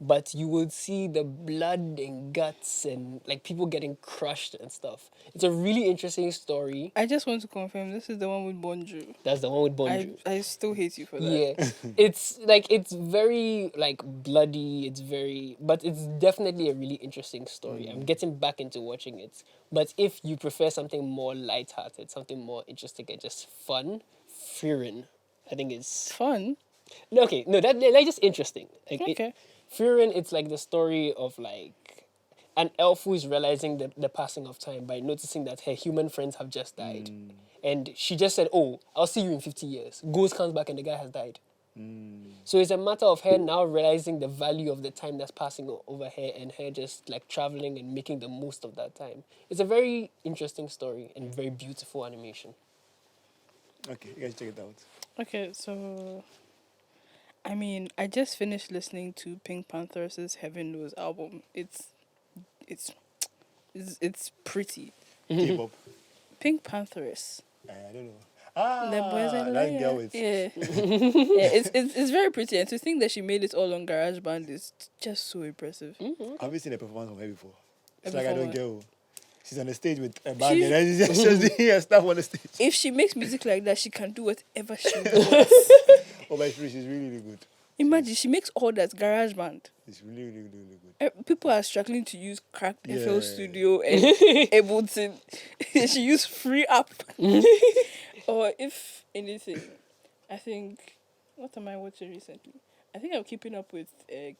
But you will see the blood and guts and like people getting crushed and stuff. It's a really interesting story. I just want to confirm this is the one with Bonju. That's the one with Bonju. I still hate you for that. Yeah, it's very like bloody. But it's definitely a really interesting story. I'm getting back into watching it. But if you prefer something more lighthearted, something more interesting and just fun, Furin, I think it's Fun. no, that's just interesting. Like, Okay. Furin, it's like the story of like an elf who is realizing the passing of time by noticing that her human friends have just died. And she just said, oh, I'll see you in 50 years. Goes, comes back and the guy has died. So it's a matter of her now realizing the value of the time that's passing over her and her just like traveling and making the most of that time. It's a very interesting story and very beautiful animation. Okay, you guys check it out. Okay, so I mean, I just finished listening to Pink Panther's Heaven Knows album. It's pretty. K-pop. Pink Panthers. I don't know. The boys are that girl with yeah. Yeah, it's very pretty, and to think that she made it all on GarageBand is just so impressive. Have you seen a performance from her before? It's Before like I don't what? get her. She's on the stage with a band and she's just doing her stuff on the stage. If she makes music like that, she can do whatever she wants. Oh, but she's really, really good. Imagine she makes all that GarageBand. It's really, really, really, really good. People are struggling to use cracked FL Yeah. Studio and Ableton. She used free app. Or if anything, I think, what am I watching recently? I think I'm keeping up with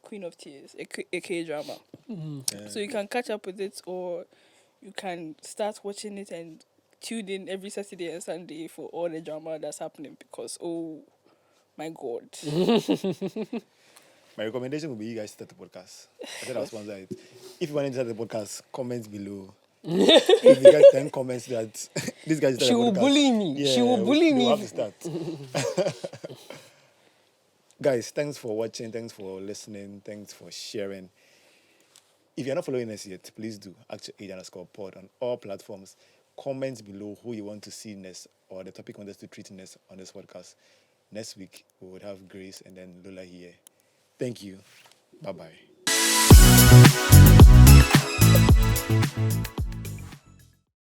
Queen of Tears, a K-drama. Yeah. So you can catch up with it, or you can start watching it and tune in every Saturday and Sunday for all the drama that's happening because, oh my God. My recommendation would be you guys start the podcast. I said I'll sponsor it. If you want to start the podcast, comment below. If you get 10 comments that this guy started She the will podcast, bully me. She will bully me. We'll have to start. Guys, thanks for watching. Thanks for listening. Thanks for sharing. If you're not following us yet, please do. @age_pod on all platforms. Comment below who you want to see next or the topic you want us to treat next on this podcast. Next week, we would have Grace and then Lola here. Thank you. Bye-bye.